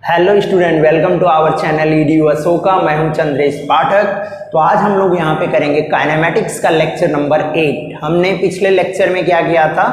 Hello student, welcome to our channel EDU Ashoka. मैं हूं चंद्रेश पाठक। तो आज हम लोग यहां पे करेंगे काइनेमेटिक्स का लेक्चर नंबर 8। हमने पिछले लेक्चर में क्या किया था,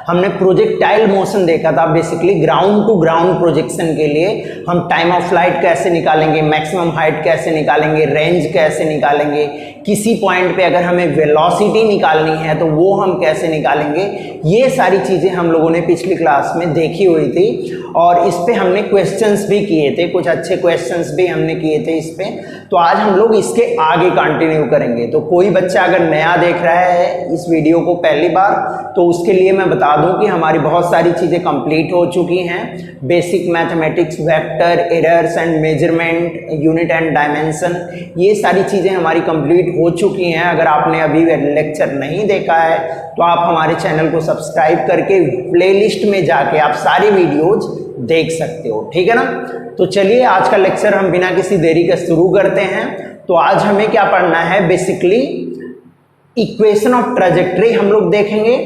हमने प्रोजेक्टाइल मोशन देखा था। Basically ground to ground projection के लिए हम टाइम ऑफ फ्लाइट कैसे निकालेंगे, मैक्सिमम हाइट कैसे निकालेंगे, रेंज कैसे निकालेंगे, किसी पॉइंट पे अगर हमें वेलोसिटी निकालनी है तो वो हम कैसे निकालेंगे, ये सारी चीज़ें हम लोगों ने पिछली क्लास में देखी हुई थी। और इस पे हमने क्वेश्चंस भी किए थे, कुछ अच्छे क्वेश्चंस भी हमने किए थे इस पे। तो आज हम लोग इसके आगे कंटिन्यू करेंगे। तो कोई बच्चा अगर नया देख रहा है इस वीडियो को पहली बार, तो उसके लिए मैं बता दूं कि हमारी बहुत सारी चीज़ें कंप्लीट हो चुकी हैं। Basic mathematics, vector, errors and measurement, unit and dimension, ये सारी चीज़ें हमारी कंप्लीट हो चुकी हैं। अगर आपने अभी लेक्चर नहीं देखा है तो आप हमारे चैनल को सब्सक्राइब करके प्लेलिस्ट में जाके आप सारी वीडियोज देख सकते हो, ठीक है ना। तो चलिए आज का लेक्चर हम बिना किसी देरी के शुरू करते हैं। तो आज हमें क्या पढ़ना है, बेसिकली इक्वेशन ऑफ ट्रैजेक्टरी हम लोग देखेंगे।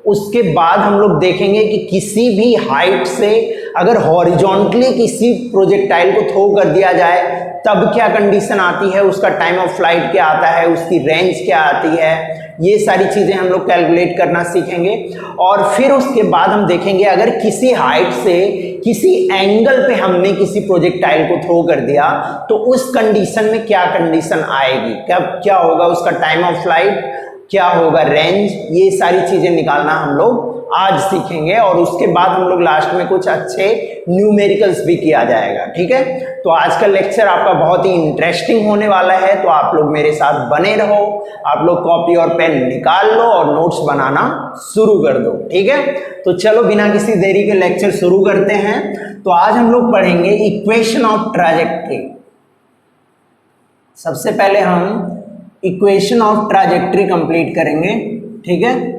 उसके बाद हम लोग देखेंगे कि किसी भी हाइट से अगर हॉरिजॉन्टली किसी प्रोजेक्टाइल को थ्रो कर दिया जाए तब क्या कंडीशन आती है, उसका टाइम ऑफ फ्लाइट क्या आता है, उसकी रेंज क्या आती है, ये सारी चीज़ें हम लोग कैलकुलेट करना सीखेंगे। और फिर उसके बाद हम देखेंगे अगर किसी हाइट से किसी एंगल पे हमने किसी प्रोजेक्टाइल को थ्रो कर दिया तो उस कंडीशन में क्या कंडीशन आएगी, क्या होगा उसका टाइम ऑफ फ्लाइट, क्या होगा रेंज, ये सारी चीज़ें निकालना हम लोग आज सीखेंगे। और उसके बाद हम लोग लास्ट में कुछ अच्छे न्यूमेरिकल्स भी किया जाएगा, ठीक है। तो आज का लेक्चर आपका बहुत ही इंटरेस्टिंग होने वाला है, तो आप लोग मेरे साथ बने रहो। आप लोग कॉपी और पेन निकाल लो और नोट्स बनाना शुरू कर दो, ठीक है। तो चलो बिना किसी देरी के लेक्चर शुरू करते हैं। तो आज हम लोग पढ़ेंगे इक्वेशन ऑफ ट्रैजेक्टरी। सबसे पहले हम इक्वेशन ऑफ ट्रैजेक्टरी कंप्लीट करेंगे, ठीक है,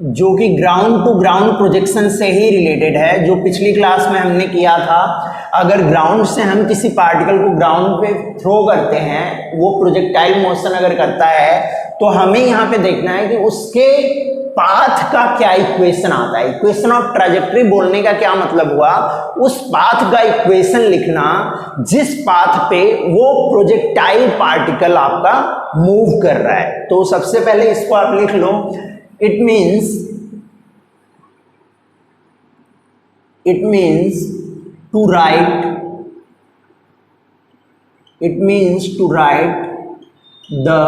जो कि ग्राउंड टू ग्राउंड प्रोजेक्शन से ही रिलेटेड है। जो पिछली क्लास में हमने किया था, अगर ग्राउंड से हम किसी पार्टिकल को ग्राउंड पे थ्रो करते हैं, वो प्रोजेक्टाइल मोशन अगर करता है तो हमें यहाँ पे देखना है कि उसके पाथ का क्या इक्वेशन आता है। इक्वेशन ऑफ ट्रैजेक्टरी बोलने का क्या मतलब हुआ, उस पाथ का इक्वेशन लिखना जिस पाथ पे वो प्रोजेक्टाइल पार्टिकल आपका मूव कर रहा है। तो सबसे पहले इसको आप लिख लो। It means to write the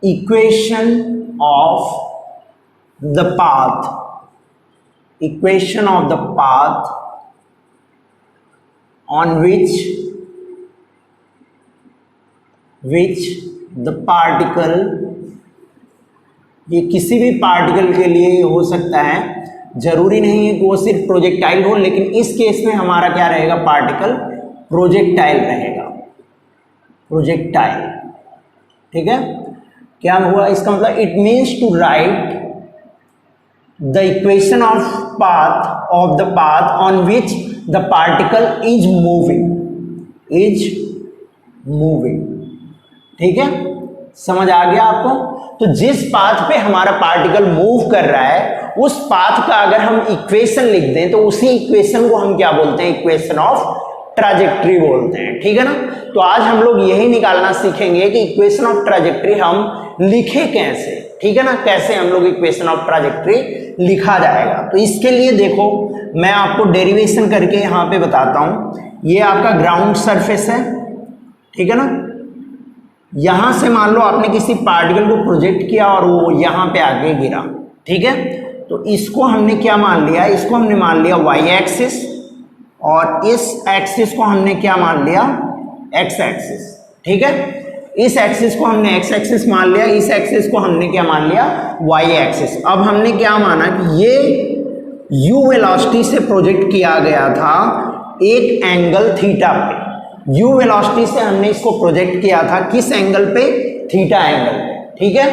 equation of the path on which the particle, ये किसी भी पार्टिकल के लिए हो सकता है, जरूरी नहीं है कि वो सिर्फ प्रोजेक्टाइल हो, लेकिन इस केस में हमारा क्या रहेगा, पार्टिकल प्रोजेक्टाइल रहेगा, प्रोजेक्टाइल, ठीक है। क्या हुआ इसका मतलब, it means to write the equation of the path on which the particle is moving, ठीक है, समझ आ गया आपको। तो जिस पाथ पे हमारा पार्टिकल मूव कर रहा है उस पाथ का अगर हम इक्वेशन लिख दें तो उसी इक्वेशन को हम क्या बोलते हैं, इक्वेशन ऑफ ट्रैजेक्टरी बोलते हैं, ठीक है ना। तो आज हम लोग यही निकालना सीखेंगे कि इक्वेशन ऑफ ट्रैजेक्टरी हम लिखे कैसे, ठीक है ना, कैसे हम लोग इक्वेशन ऑफ ट्रैजेक्टरी लिखा जाएगा। तो इसके लिए देखो मैं आपको डेरिवेशन करके यहाँ पे बताता हूँ। ये आपका ग्राउंड सरफेस है, ठीक है ना। यहां से मान लो आपने किसी पार्टिकल को प्रोजेक्ट किया और वो यहां पे आके गिरा, ठीक है। तो इसको हमने क्या मान लिया, इसको हमने मान लिया वाई एक्सिस, और इस एक्सिस को हमने क्या मान लिया, एक्स एक्सिस, ठीक है। इस एक्सिस को हमने एक्स एक्सिस मान लिया, इस एक्सिस को हमने क्या मान लिया, वाई एक्सिस। अब हमने क्या माना कि ये यू वेलोसिटी से प्रोजेक्ट किया गया था एक एंगल थीटा पे। यू वेलोसिटी से हमने इसको प्रोजेक्ट किया था किस एंगल पे, थीटा एंगल पे, ठीक है।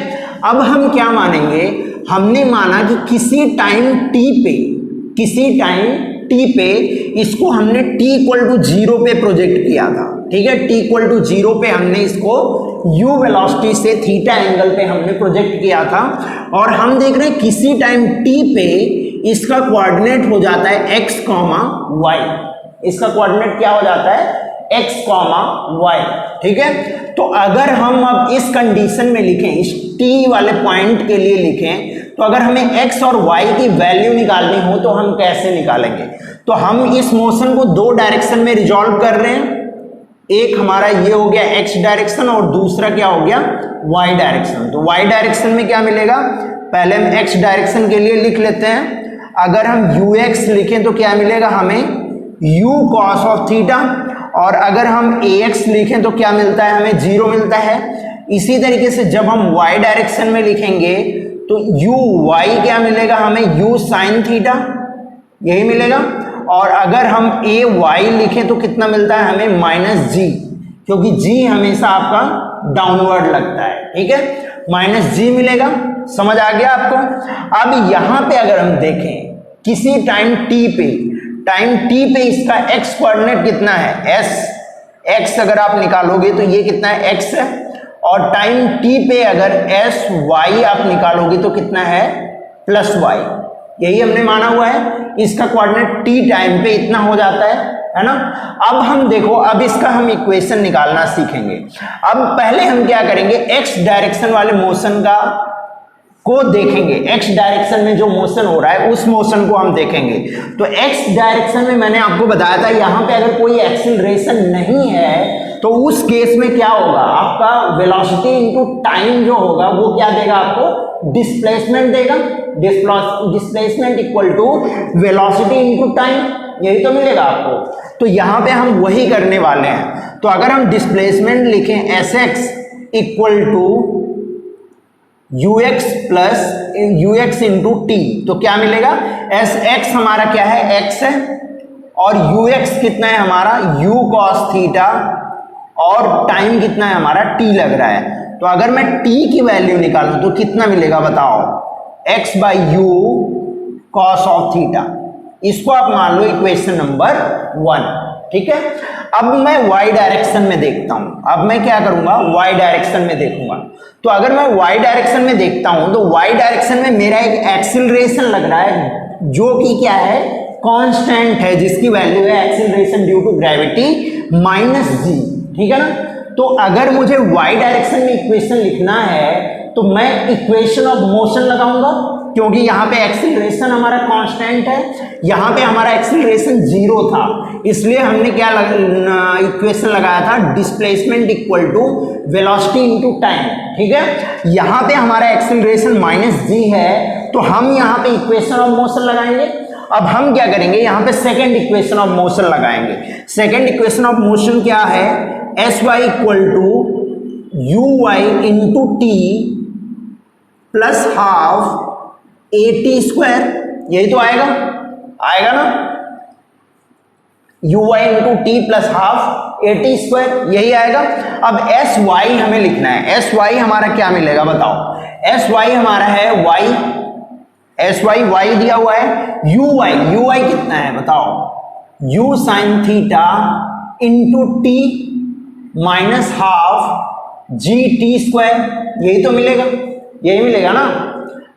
अब हम क्या मानेंगे, हमने माना कि किसी टाइम टी पे टी पे, इसको हमने t इक्वल टू 0 पे प्रोजेक्ट किया था, ठीक है। t इक्वल टू 0 पे हमने इसको u वेलोसिटी से थीटा एंगल पे हमने प्रोजेक्ट किया था, और हम देख रहे हैं किसी टाइम t पे इसका कोऑर्डिनेट हो जाता है x, y। इसका कोऑर्डिनेट क्या हो जाता है? x, y, ठीक है। तो अगर हम अब इस कंडीशन में लिखें, इस t वाले पॉइंट के लिए लिखें, तो अगर हमें x और y की वैल्यू निकालनी हो तो हम कैसे निकालेंगे? तो हम इस मोशन को दो डायरेक्शन में रिजॉल्व कर रहे हैं। एक हमारा ये हो गया x डायरेक्शन और दूसरा क्या हो गया? y direction. तो y डायरेक्शन में क्या मिलेगा? पहले हम x डायरेक्शन के लिए लिख लेते हैं। अगर हम ux लिखें तो क्या मिलेगा हमें? u cos of theta. और अगर हम ax लिखें तो क्या मिलता है हमें? 0 मिलता है। इसी तरीके से जब हम y डायरेक्शन में लिखेंगे तो uy क्या मिलेगा हमें? u sin थीटा, यही मिलेगा। और अगर हम ay लिखें तो कितना मिलता है हमें? -g, क्योंकि g हमेशा आपका डाउनवर्ड लगता है, ठीक है। -g मिलेगा। समझ आ गया आपको? अब यहां पे अगर हम देखें किसी टाइम t पे इसका x कोऑर्डिनेट कितना है? x अगर आप निकालोगे तो ये कितना है? x है। और टाइम t पे अगर sy आप निकालोगे तो कितना है? +y। यही हमने माना हुआ है। इसका कोऑर्डिनेट t टाइम पे इतना हो जाता है ना। अब हम देखो, अब इसका हम इक्वेशन निकालना सीखेंगे। अब पहले हम क्या करेंगे? x डायरेक्शन वाले मोशन को देखेंगे। x डायरेक्शन में जो मोशन हो रहा है उस मोशन को हम देखेंगे। तो x डायरेक्शन में मैंने आपको बताया था यहाँ पे अगर कोई एक्सीलरेशन नहीं है तो उस केस में क्या होगा? आपका वेलोसिटी इनटू टाइम जो होगा वो क्या देगा आपको? डिस्प्लेसमेंट देगा। Displacement equal to velocity into time, यही तो मिलेगा आपको। तो यहाँ पे हम वही करने वाले हैं। तो अगर हम डिस्प्लेसमेंट लिखें Sx equal to ux plus ux into T, तो क्या मिलेगा? Sx हमारा क्या है? x है। और ux कितना है हमारा? u cos theta. और टाइम कितना है हमारा? t लग रहा है। तो अगर मैं t की वैल्यू निकालूं तो कितना मिलेगा बताओ? x by u cos of theta. इसको आप मान लो इक्वेशन नंबर 1, ठीक है। अब मैं y डायरेक्शन में देखता हूं। अब मैं क्या करूंगा? y डायरेक्शन में देखूंगा। तो अगर मैं y डायरेक्शन में देखता हूं तो y डायरेक्शन में मेरा एक एक्सीलरेशन लग रहा है जो कि क्या है? कांस्टेंट है, जिसकी वैल्यू है acceleration due to gravity -g, ठीक है ना। तो अगर मुझे y डायरेक्शन में इक्वेशन लिखना है तो मैं इक्वेशन ऑफ मोशन लगाऊंगा, क्योंकि यहाँ पे एक्सीलरेशन हमारा कांस्टेंट है, यहाँ पे हमारा एक्सीलरेशन 0 था, इसलिए हमने क्या इक्वेशन लगाया था? Displacement equal to velocity into time, ठीक है। यहाँ पे हमारा एक्सीलरेशन -g है, तो हम यहाँ पे इक्वेशन ऑफ मोशन लगाएंगे। अब हम क्या करेंगे? यहाँ पे सेकेंड इक्वेशन ऑफ मोशन लगाएंगे। सेकेंड इक्वेशन ऑफ मोशन क्या है? sy equal to uy into T plus half at square, यही तो आएगा ना। uy into T plus half at square, यही आएगा। अब sy हमें लिखना है। sy हमारा क्या मिलेगा बताओ? sy हमारा है y दिया हुआ है। uy कितना है बताओ? u sine theta into T minus half gt square, यही तो मिलेगा ना।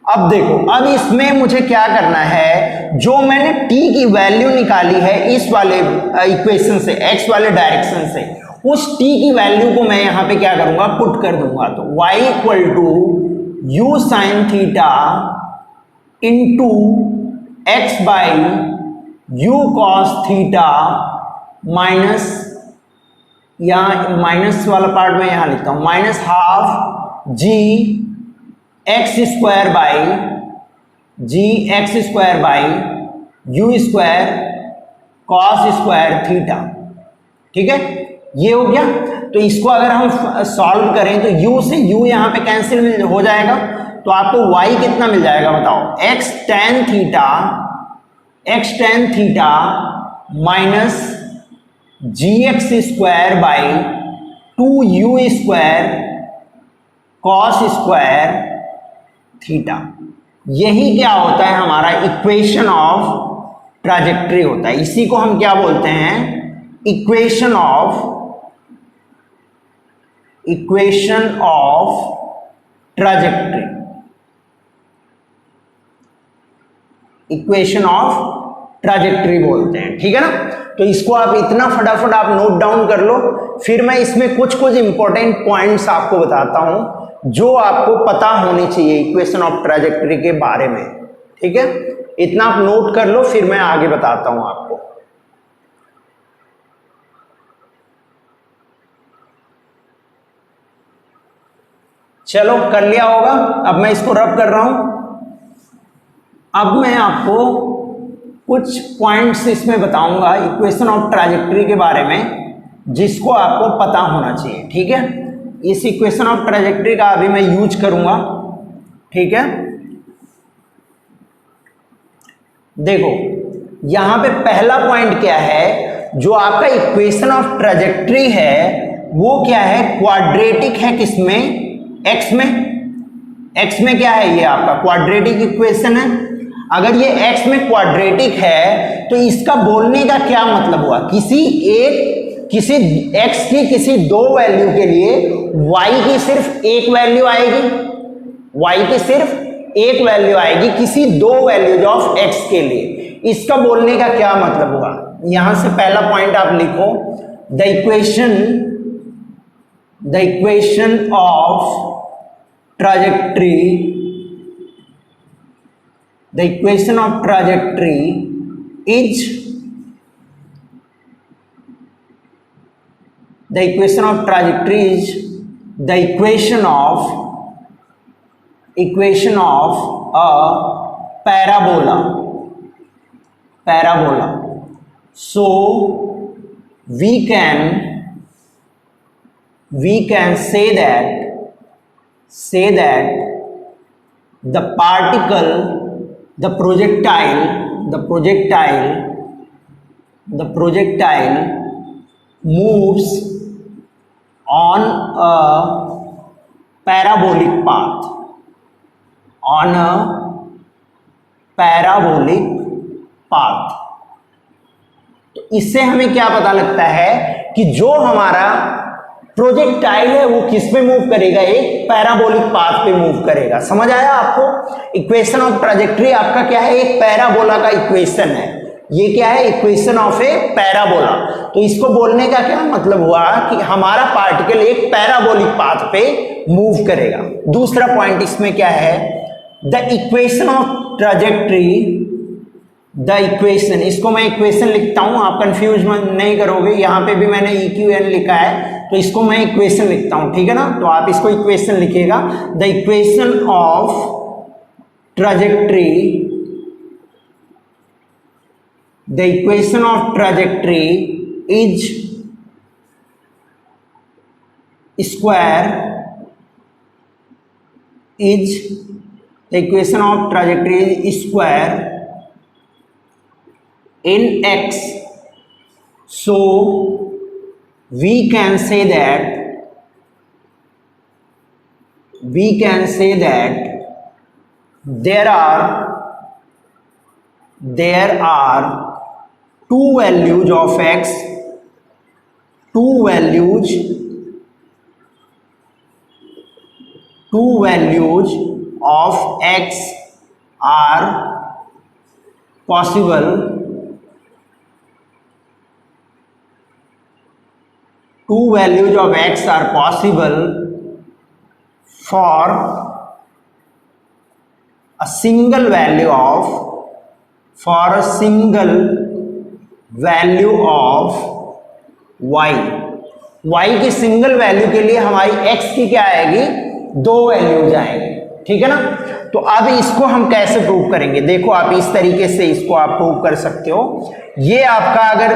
अब देखो, अब इसमें मुझे क्या करना है? जो मैंने t की वैल्यू निकाली है इस वाले इक्वेशन से, x वाले डायरेक्शन से, उस t की वैल्यू को मैं यहाँ पे क्या करूंगा? पुट कर दूंगा। तो y equal to u sine theta into X by u cos theta minus, यहाँ माइनस वाला पार्ट में यहाँ लिखता हूँ, minus half G x square by you square cos square theta, ठीक है। ये हो गया। तो इसको अगर हम सॉल्व करें तो u से u यहाँ पे कैंसिल हो जाएगा, तो आपको y कितना मिल जाएगा बताओ? x tan theta minus ji x square by 2u square cos square theta. यही क्या होता है हमारा इक्वेशन ऑफ ट्राजेक्ट्री होता है। इसी को हम क्या बोलते हैं, equation of trajectory, equation of trajectory बोलते हैं, ठीक है ना। तो इसको आप इतना फटाफट आप नोट डाउन कर लो, फिर मैं इसमें कुछ इंपॉर्टेंट पॉइंट्स आपको बताता हूं जो आपको पता होनी चाहिए इक्वेशन ऑफ ट्राजेक्ट्री के बारे में, ठीक है। इतना आप नोट कर लो, फिर मैं आगे बताता हूं आपको। चलो कर लिया होगा। अब मैं इसको रब कर रहा हूं। अब मैं आपको कुछ पॉइंट्स इसमें बताऊंगा इक्वेशन ऑफ ट्राजेक्ट्री के बारे में, जिसको आपको पता होना चाहिए, ठीक है। इस इक्वेशन ऑफ ट्राजेक्ट्री का अभी मैं यूज करूंगा, ठीक है। देखो यहां पे पहला पॉइंट क्या है, जो आपका इक्वेशन ऑफ ट्राजेक्ट्री है वो क्या है, क्वाड्रेटिक है। किसमें, एक्स में। एक्स में क्या है, ये आपका क्वाड्रेटिक इक्वेशन है। अगर ये x में क्वाड्रेटिक है तो इसका बोलने का क्या मतलब हुआ, किसी x की किसी दो वैल्यू के लिए y की सिर्फ एक वैल्यू आएगी, y की सिर्फ एक वैल्यू आएगी किसी दो वैल्यूज ऑफ x के लिए। इसका बोलने का क्या मतलब हुआ, यहां से पहला पॉइंट आप लिखो, the equation of trajectory, the equation of trajectory is the equation of a parabola. So we can say that the particle, the projectile moves on a parabolic path, तो इससे हमें क्या पता लगता है कि जो हमारा प्रोजेक्टाइल है वो किस पे मूव करेगा, एक पैराबोलिक पाथ पे मूव करेगा। समझ आया आपको। इक्वेशन ऑफ ट्राजेक्ट्री आपका क्या है, एक पैराबोला का इक्वेशन है। ये क्या है, इक्वेशन ऑफ ए पैराबोला। तो इसको बोलने का क्या मतलब हुआ कि हमारा पार्टिकल एक पैराबोलिक पाथ पे मूव करेगा। दूसरा पॉइंट इसमें क्या है, द इक्वेशन ऑफ ट्राजेक्ट्री, इसको मैं इक्वेशन लिखता हूं, आप कंफ्यूज नहीं करोगे। यहां पे भी मैंने EQN लिखा है, तो इसको मैं इक्वेशन लिखता हूं, ठीक है ना। तो आप इसको इक्वेशन लिखिएगा, the equation of trajectory is square in x, so we can say that there are two values of x, two values of x are possible, two values of x are possible for a single value of y। y की single value के लिए हमारी x की क्या आएगी, दो values आएंगी, ठीक है ना। तो अब इसको हम कैसे प्रूव करेंगे, देखो आप इस तरीके से इसको आप प्रूव कर सकते हो। ये आपका अगर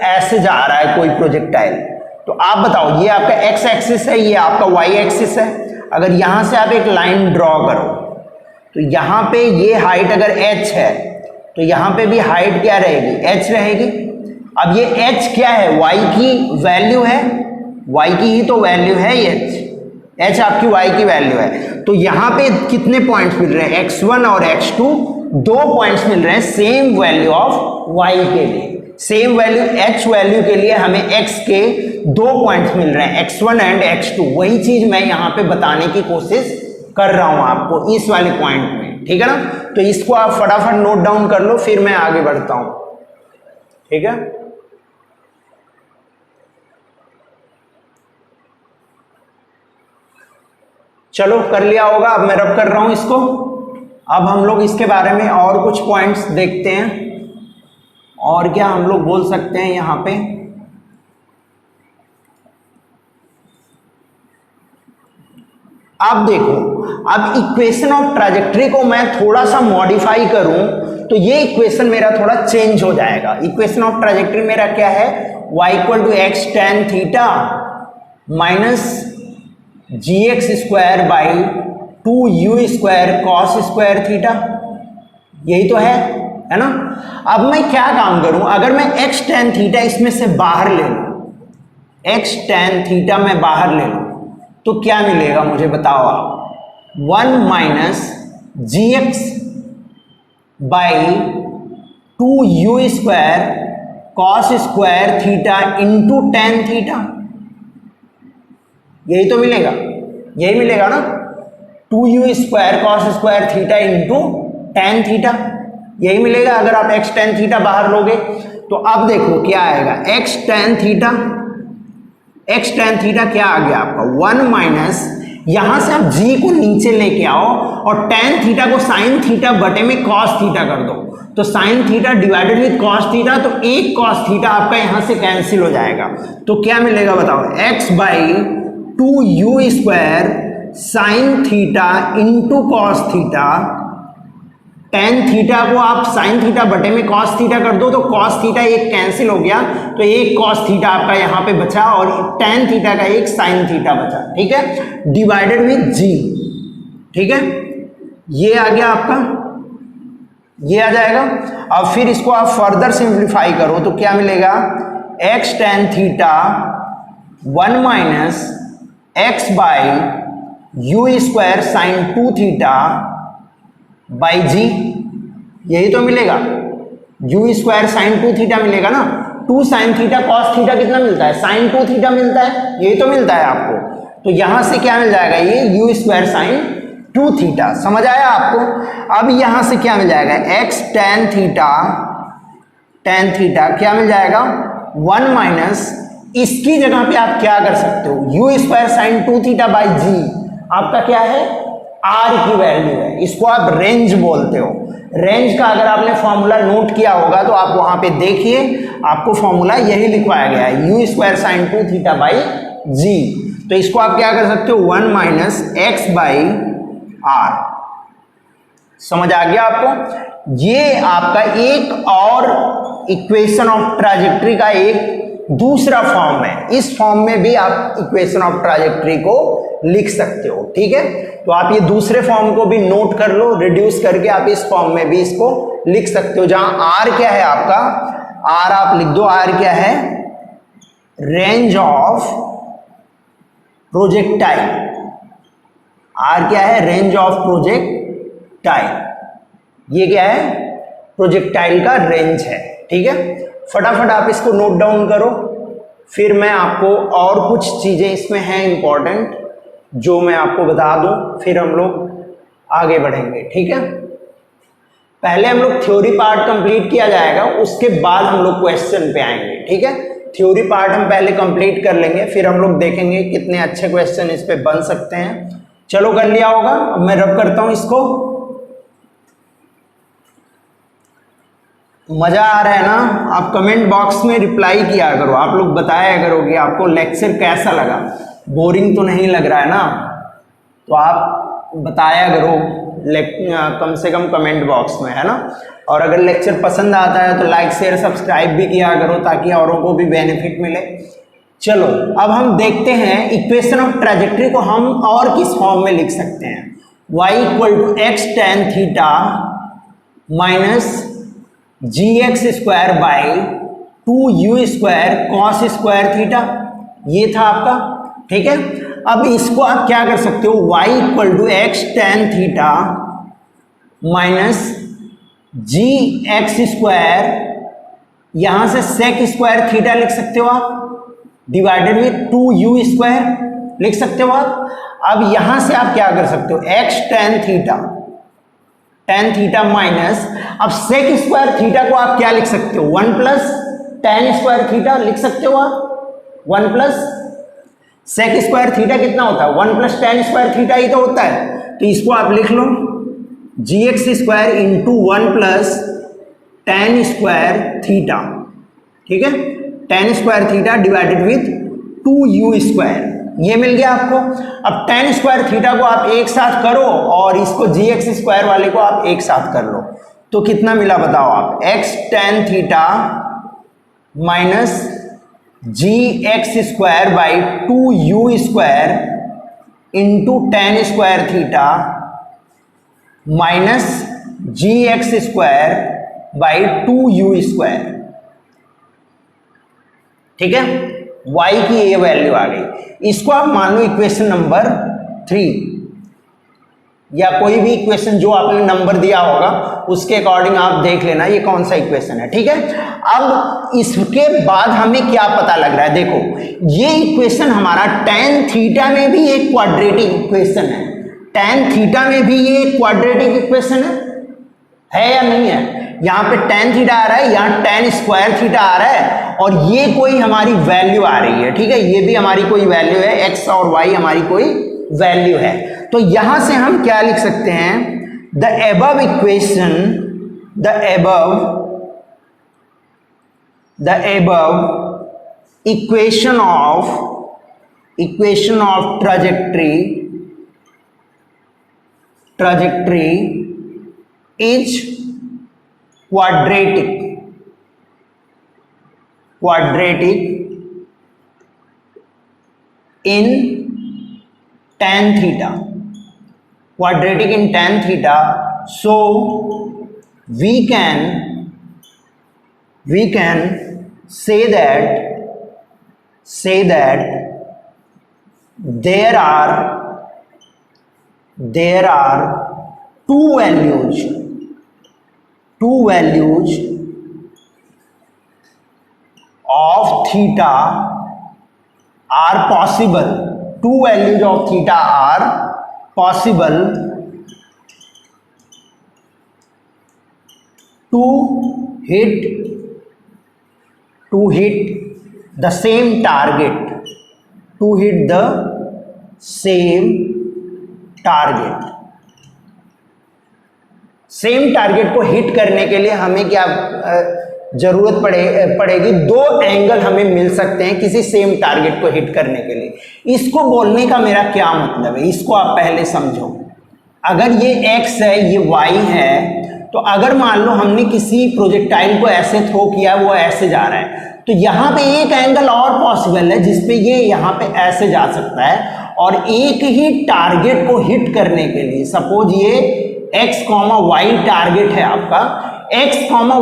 ऐसे जा रहा है कोई प्रोजेक्टाइल, तो आप बताओ ये आपका x एक्सिस है, ये आपका y एक्सिस है। अगर यहां से आप एक लाइन ड्रॉ करो तो यहां पे ये हाइट अगर h है तो यहां पे भी हाइट क्या रहेगी, h रहेगी। अब ये h क्या है, y की वैल्यू है, y की ही तो वैल्यू है ये h आपकी y की वैल्यू है। तो यहां पे कितने पॉइंट्स मिल रहे हैं, x1 और x2 दो पॉइंट्स मिल रहे हैं सेम वैल्यू ऑफ y के लिए, सेम वैल्यू h वैल्यू के लिए हमें x के दो पॉइंट्स मिल रहे हैं x1 एंड x2। वही चीज मैं यहां पे बताने की कोशिश कर रहा हूं आपको इस वाले पॉइंट में, ठीक है ना। तो इसको आप फटाफट नोट डाउन कर लो, फिर मैं आगे बढ़ता हूं, ठीक है। चलो कर लिया होगा, अब मैं रब कर रहा हूं इसको। अब हम लोग इसके बारे में और कुछ पॉइंट्स देखते हैं, और क्या हम लोग बोल सकते हैं यहां पे। अब देखो, अब इक्वेशन ऑफ ट्रैजेक्टरी को मैं थोड़ा सा मॉडिफाई करूं तो ये इक्वेशन मेरा थोड़ा चेंज हो जाएगा। इक्वेशन ऑफ ट्रैजेक्टरी मेरा क्या है, y equal to X tan theta minus ji x square by 2u square cos square theta, यही तो है ना। अब मैं क्या काम करूं, अगर मैं x tan थीटा इसमें से बाहर ले लूं, x tan थीटा मैं बाहर ले लूं तो क्या मिलेगा मुझे बताओ आप। 1 minus ji X by 2u square cos square theta into tan theta, यही तो मिलेगा, यही मिलेगा ना। 2u square cos square theta into tan theta, यही मिलेगा अगर आप x tan थीटा बाहर लोगे। तो अब देखो क्या आएगा, x tan theta, x tan theta क्या आ गया आपका 1 माइनस, यहां से आप g को नीचे लेके आओ और tan थीटा को sin थीटा बटे में cos थीटा कर दो, तो sin theta divided with cos theta, तो एक cos थीटा आपका यहां से कैंसिल हो जाएगा। तो क्या मिलेगा बताओ, x by 2u square sine theta into cos theta, tan theta को आप साइन थीटा बटे में कॉस थीटा कर दो तो कॉस थीटा एक कैंसिल हो गया, तो एक कॉस थीटा आपका यहां पे बचा और टेन थीटा का एक साइन थीटा बचा, ठीक है, डिवाइडेड विद जी, ठीक है। ये आ गया आपका, ये आ जाएगा। अब फिर इसको आप फर्दर सिंप्लीफाई करो तो क्या मिलेगा, x tan theta 1 minus x by you square sine 2 theta by g, यही तो मिलेगा, यू स्क्वायर साइन 2 थीटा मिलेगा ना। 2 साइन थीटा कॉस थीटा कितना मिलता है, साइन 2 थीटा मिलता है, यही तो मिलता है आपको। तो यहां से क्या मिल जाएगा, ये यू स्क्वायर साइन 2 थीटा, समझ आया आपको। अब यहां से क्या मिल जाएगा, x tan theta, tan theta क्या मिल जाएगा 1 माइनस, इसकी जगह पे आप क्या कर सकते हो, u square sine 2 theta by g, आपका क्या है आर की वैल्यू है, इसको आप रेंज बोलते हो। रेंज का अगर आपने फॉर्मूला नोट किया होगा तो आप वहां पे देखिए, आपको फॉर्मूला यही लिखवाया गया है, u square sine 2 theta by g. तो इसको आप क्या कर सकते हो, 1 माइनस एक्स बाई आर, समझ आ गया आपको। ये आपका एक और इक्वेशन ऑफ ट्रैजेक्टरी का एक दूसरा फॉर्म है, इस फॉर्म में भी आप इक्वेशन ऑफ ट्रैजेक्टरी को लिख सकते हो, ठीक है। तो आप ये दूसरे फॉर्म को भी नोट कर लो, रिड्यूस करके आप इस फॉर्म में भी इसको लिख सकते हो, जहां आर क्या है आपका, आर आप लिख दो, आर क्या है, रेंज ऑफ प्रोजेक्टाइल, आर क्या है, रेंज ऑफ प्रोजेक्टाइल, ये क्या है, प्रोजेक्टाइल का रेंज है, ठीक है। फटाफट आप इसको नोट डाउन करो, फिर मैं आपको और कुछ चीजें इसमें हैं इंपॉर्टेंट जो मैं आपको बता दूं, फिर हम लोग आगे बढ़ेंगे, ठीक है। पहले हम लोग थ्योरी पार्ट कंप्लीट किया जाएगा, उसके बाद हम लोग क्वेश्चन पे आएंगे, ठीक है। थ्योरी पार्ट हम पहले कंप्लीट कर लेंगे, फिर हम लोग देखेंगे कितने अच्छे क्वेश्चन इस पे बन सकते हैं। चलो कर लिया होगा, अब मैं रब करता हूं इसको। मजा आ रहा है ना, आप कमेंट बॉक्स में रिप्लाई किया करो, आप लोग बताया करोगे आपको लेक्चर कैसा लगा, बोरिंग तो नहीं लग रहा है ना, तो आप बताया करो कम से कम कमेंट बॉक्स में, है ना। और अगर लेक्चर पसंद आता है तो लाइक शेयर सब्सक्राइब भी किया करो ताकि औरों को भी बेनिफिट मिले। चलो अब हम देखते हैं इक्वेशन ऑफ ट्रैजेक्टरी को हम और किस फॉर्म में लिख सकते हैं, y equal to X tan theta minus ji x square by 2u square cos square theta, ये था आपका, ठीक है। अब इसको आप क्या कर सकते हो, y equal to X tan theta minus ji x square, यहां से सेक स्क्वायर थीटा लिख सकते हो आप, डिवाइडेड विथ 2u स्क्वायर लिख सकते हो आप। अब यहां से आप क्या कर सकते हो, एक्स टेन थीटा माइनस, अब सेक स्क्वायर थीटा को आप क्या लिख सकते हो, 1 प्लस टेन स्क्वायर थीटा लिख सकते हो आप। 1 प्लस सेक स्क्वायर थीटा कितना होता है, 1 प्लस टेन स्क्वायर थीटा ही तो होता है, तो इसको आप लिख लो g x square into 1 plus tan square theta, ठीक है, tan square theta divided with 2u square, ये मिल गया आपको। अब टेन स्क्वायर थीटा को आप एक साथ करो और इसको जी एक्स स्क्वायर वाले को आप एक साथ कर लो, तो कितना मिला बताओ आप, X tan theta minus ji x square by 2u square into tan square theta minus ji x square by 2u square, ठीक है, y की ये वैल्यू आ गई। इसको आप मान लो इक्वेशन नंबर 3 या कोई भी इक्वेशन जो आपने नंबर दिया होगा उसके अकॉर्डिंग आप देख लेना ये कौन सा इक्वेशन है, ठीक है। अब इसके बाद हमें क्या पता लग रहा है, देखो ये इक्वेशन हमारा टेन थीटा में भी एक क्वाड्रेटिक इक्वेशन है, टेन थीटा में भी ये एक क्वाड्रेटिक इक्वेशन है या नहीं है। यहाँ पे टेन थीटा आ रहा है, यहाँ टेन स्क्वायर थीटा आ रहा है और ये कोई हमारी वैल्यू आ रही है, ठीक है, ये भी हमारी कोई वैल्यू है, एक्स और वाई हमारी कोई वैल्यू है। तो यहां से हम क्या लिख सकते हैं, the above equation, the above equation of trajectory is quadratic in tan theta, quadratic in tan theta, so we can say that there are two values of theta are possible, two values of theta are possible to hit the same target, same target को hit करने के लिए हमें क्या जरूरत पड़ेगी, दो angle हमें मिल सकते हैं किसी सेम टारगेट को हिट करने के लिए। इसको बोलने का मेरा क्या मतलब है, इसको आप पहले समझो। अगर ये x है, ये y है, तो अगर मान लो हमने किसी प्रोजेक्टाइल को ऐसे थ्रो किया, वो ऐसे जा रहा है, तो यहाँ पे एक एंगल और पॉसिबल है जिसपे ये यहाँ पे ऐसे जा सकता है, और एक ही टारगेट को हिट करने के लिए, सपोज ये x, y टारगेट है आपका, x,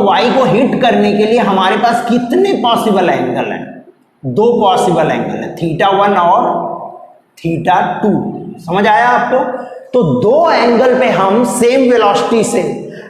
y को हिट करने के लिए हमारे पास कितने पॉसिबल एंगल हैं, दो पॉसिबल एंगल है, थीटा 1 और थीटा 2, समझ आया आपको। तो दो एंगल पे हम सेम वेलोसिटी से,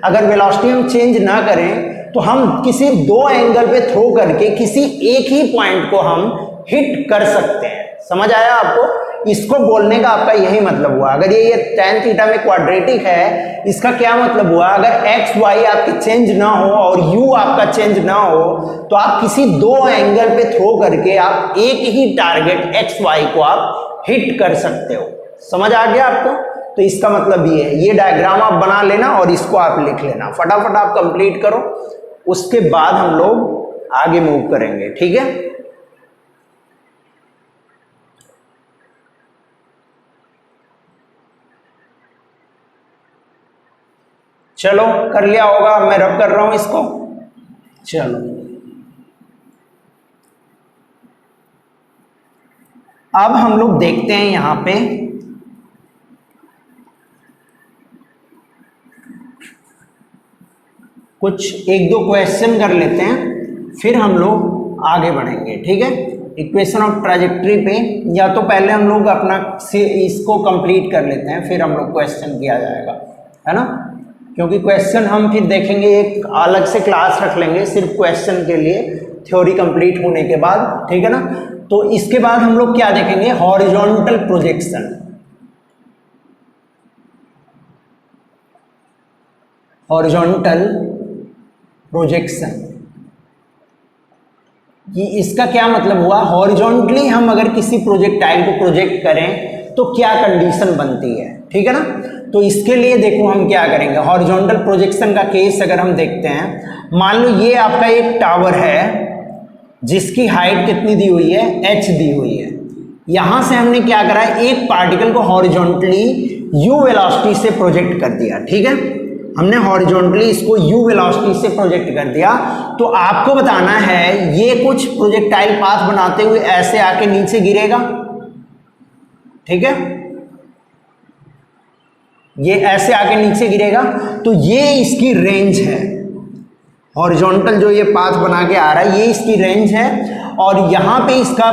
अगर वेलोसिटी हम चेंज ना करें तो हम किसी दो एंगल पे थ्रो करके किसी एक ही पॉइंट को हम हिट कर सकते हैं, समझ आया आपको। इसको बोलने का आपका यही मतलब हुआ। अगर ये tan थीटा में क्वाड्रेटिक है, इसका क्या मतलब हुआ, अगर x y आपकी चेंज ना हो और u आपका चेंज ना हो, तो आप किसी दो एंगल पे थ्रो करके आप एक ही टारगेट x y को आप हिट कर सकते हो, समझ आ गया आपको। तो इसका मतलब ये है, ये डायग्राम आप बना लेना और इसको आप लिख लेना, फटाफट आप कंप्लीट करो, उसके बाद हम लोग आगे मूव करेंगे, ठीक है। चलो कर लिया होगा, मैं रब कर रहा हूं इसको। चलो अब हम लोग देखते हैं यहां पे कुछ एक दो क्वेश्चन कर लेते हैं, फिर हम लोग आगे बढ़ेंगे, ठीक है। इक्वेशन ऑफ ट्राजेक्टरी पे या तो पहले हम लोग अपना इसको कंप्लीट कर लेते हैं, फिर हम लोग क्वेश्चन किया जाएगा, है ना। क्योंकि क्वेश्चन हम फिर देखेंगे, एक अलग से क्लास रख लेंगे सिर्फ क्वेश्चन के लिए, थ्योरी कंप्लीट होने के बाद, ठीक है ना। तो इसके बाद हम लोग क्या देखेंगे, हॉरिजॉन्टल प्रोजेक्शन। हॉरिजॉन्टल प्रोजेक्शन, कि इसका क्या मतलब हुआ, हॉरिजॉन्टली हम अगर किसी प्रोजेक्टाइल को प्रोजेक्ट करें तो क्या कंडीशन बनती है, ठीक है ना। तो इसके लिए देखो हम क्या करेंगे, हॉरिजॉन्टल प्रोजेक्शन का केस अगर हम देखते हैं, मान लो ये आपका एक टावर है जिसकी हाइट कितनी दी हुई है, h दी हुई है। यहां से हमने क्या करा, एक पार्टिकल को हॉरिजॉन्टली u वेलोसिटी से प्रोजेक्ट कर दिया, ठीक है। हमने हॉरिजॉन्टली इसको u वेलोसिटी से प्रोजेक्ट कर दिया। तो आपको बताना है ये कुछ प्रोजेक्टाइल पाथ बनाते हुए ऐसे आके नीचे गिरेगा, ठीक है, ये ऐसे आके नीचे गिरेगा, तो ये इसकी रेंज है। हॉरिजॉन्टल जो ये पाथ बना के आ रहा है, ये इसकी रेंज है। और यहां पे इसका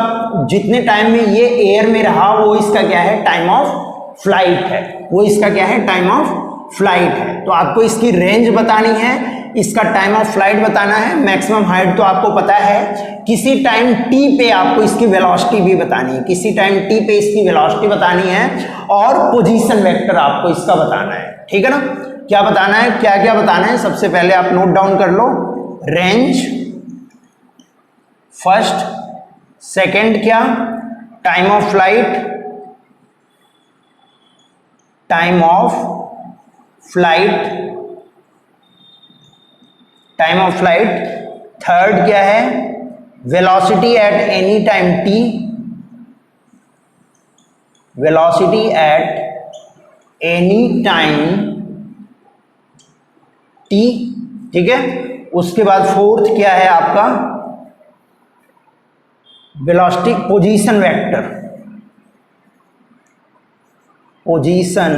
जितने टाइम में ये एयर में रहा वो इसका क्या है, टाइम ऑफ फ्लाइट है, वो इसका क्या है, टाइम ऑफ फ्लाइट है। तो आपको इसकी रेंज बतानी है, इसका टाइम ऑफ फ्लाइट बताना है, मैक्सिमम हाइट तो आपको पता है, किसी टाइम t पे आपको इसकी वेलोसिटी भी बतानी है, किसी टाइम t पे इसकी वेलोसिटी बतानी है, और पोजीशन वेक्टर आपको इसका बताना है, ठीक है ना। क्या बताना है, क्या क्या बताना है, सबसे पहले आप नोट डाउन कर लो, रेंज फर्स्ट, सेकंड क्या, time of flight, time of flight, time of flight, third क्या है, velocity at any time t, velocity at any time t, ठीक है। उसके बाद फोर्थ क्या है आपका, velocity position vector, position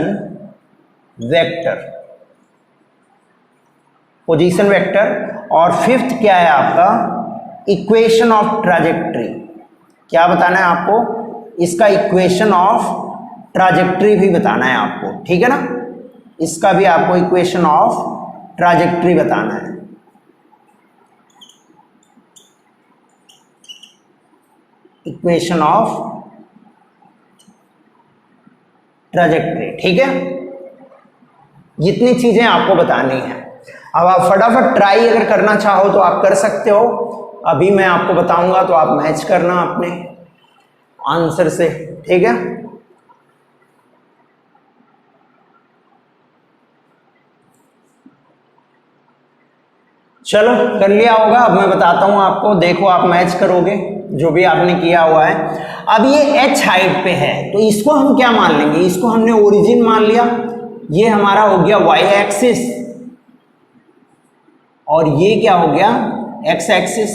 vector, position vector. और फिफ्थ क्या है आपका, इक्वेशन ऑफ ट्राजेक्ट्री। क्या बताना है आपको, इसका इक्वेशन ऑफ ट्राजेक्ट्री भी बताना है आपको, ठीक है ना, इसका भी आपको इक्वेशन ऑफ ट्राजेक्ट्री बताना है। इक्वेशन ऑफ ट्राजेक्ट्री, ठीक है। इतनी चीजें आपको बतानी है। अब आप फटाफट ट्राई अगर करना चाहो तो आप कर सकते हो, अभी मैं आपको बताऊंगा तो आप मैच करना अपने आंसर से, ठीक है। चलो कर लिया होगा, अब मैं बताता हूं आपको, देखो आप मैच करोगे जो भी आपने किया हुआ है। अब ये h हाइट पे है तो इसको हम क्या मान लेंगे, इसको हमने ओरिजिन मान लिया, ये हमारा हो गया y एक्सिस, और ये क्या हो गया, x एक्सिस,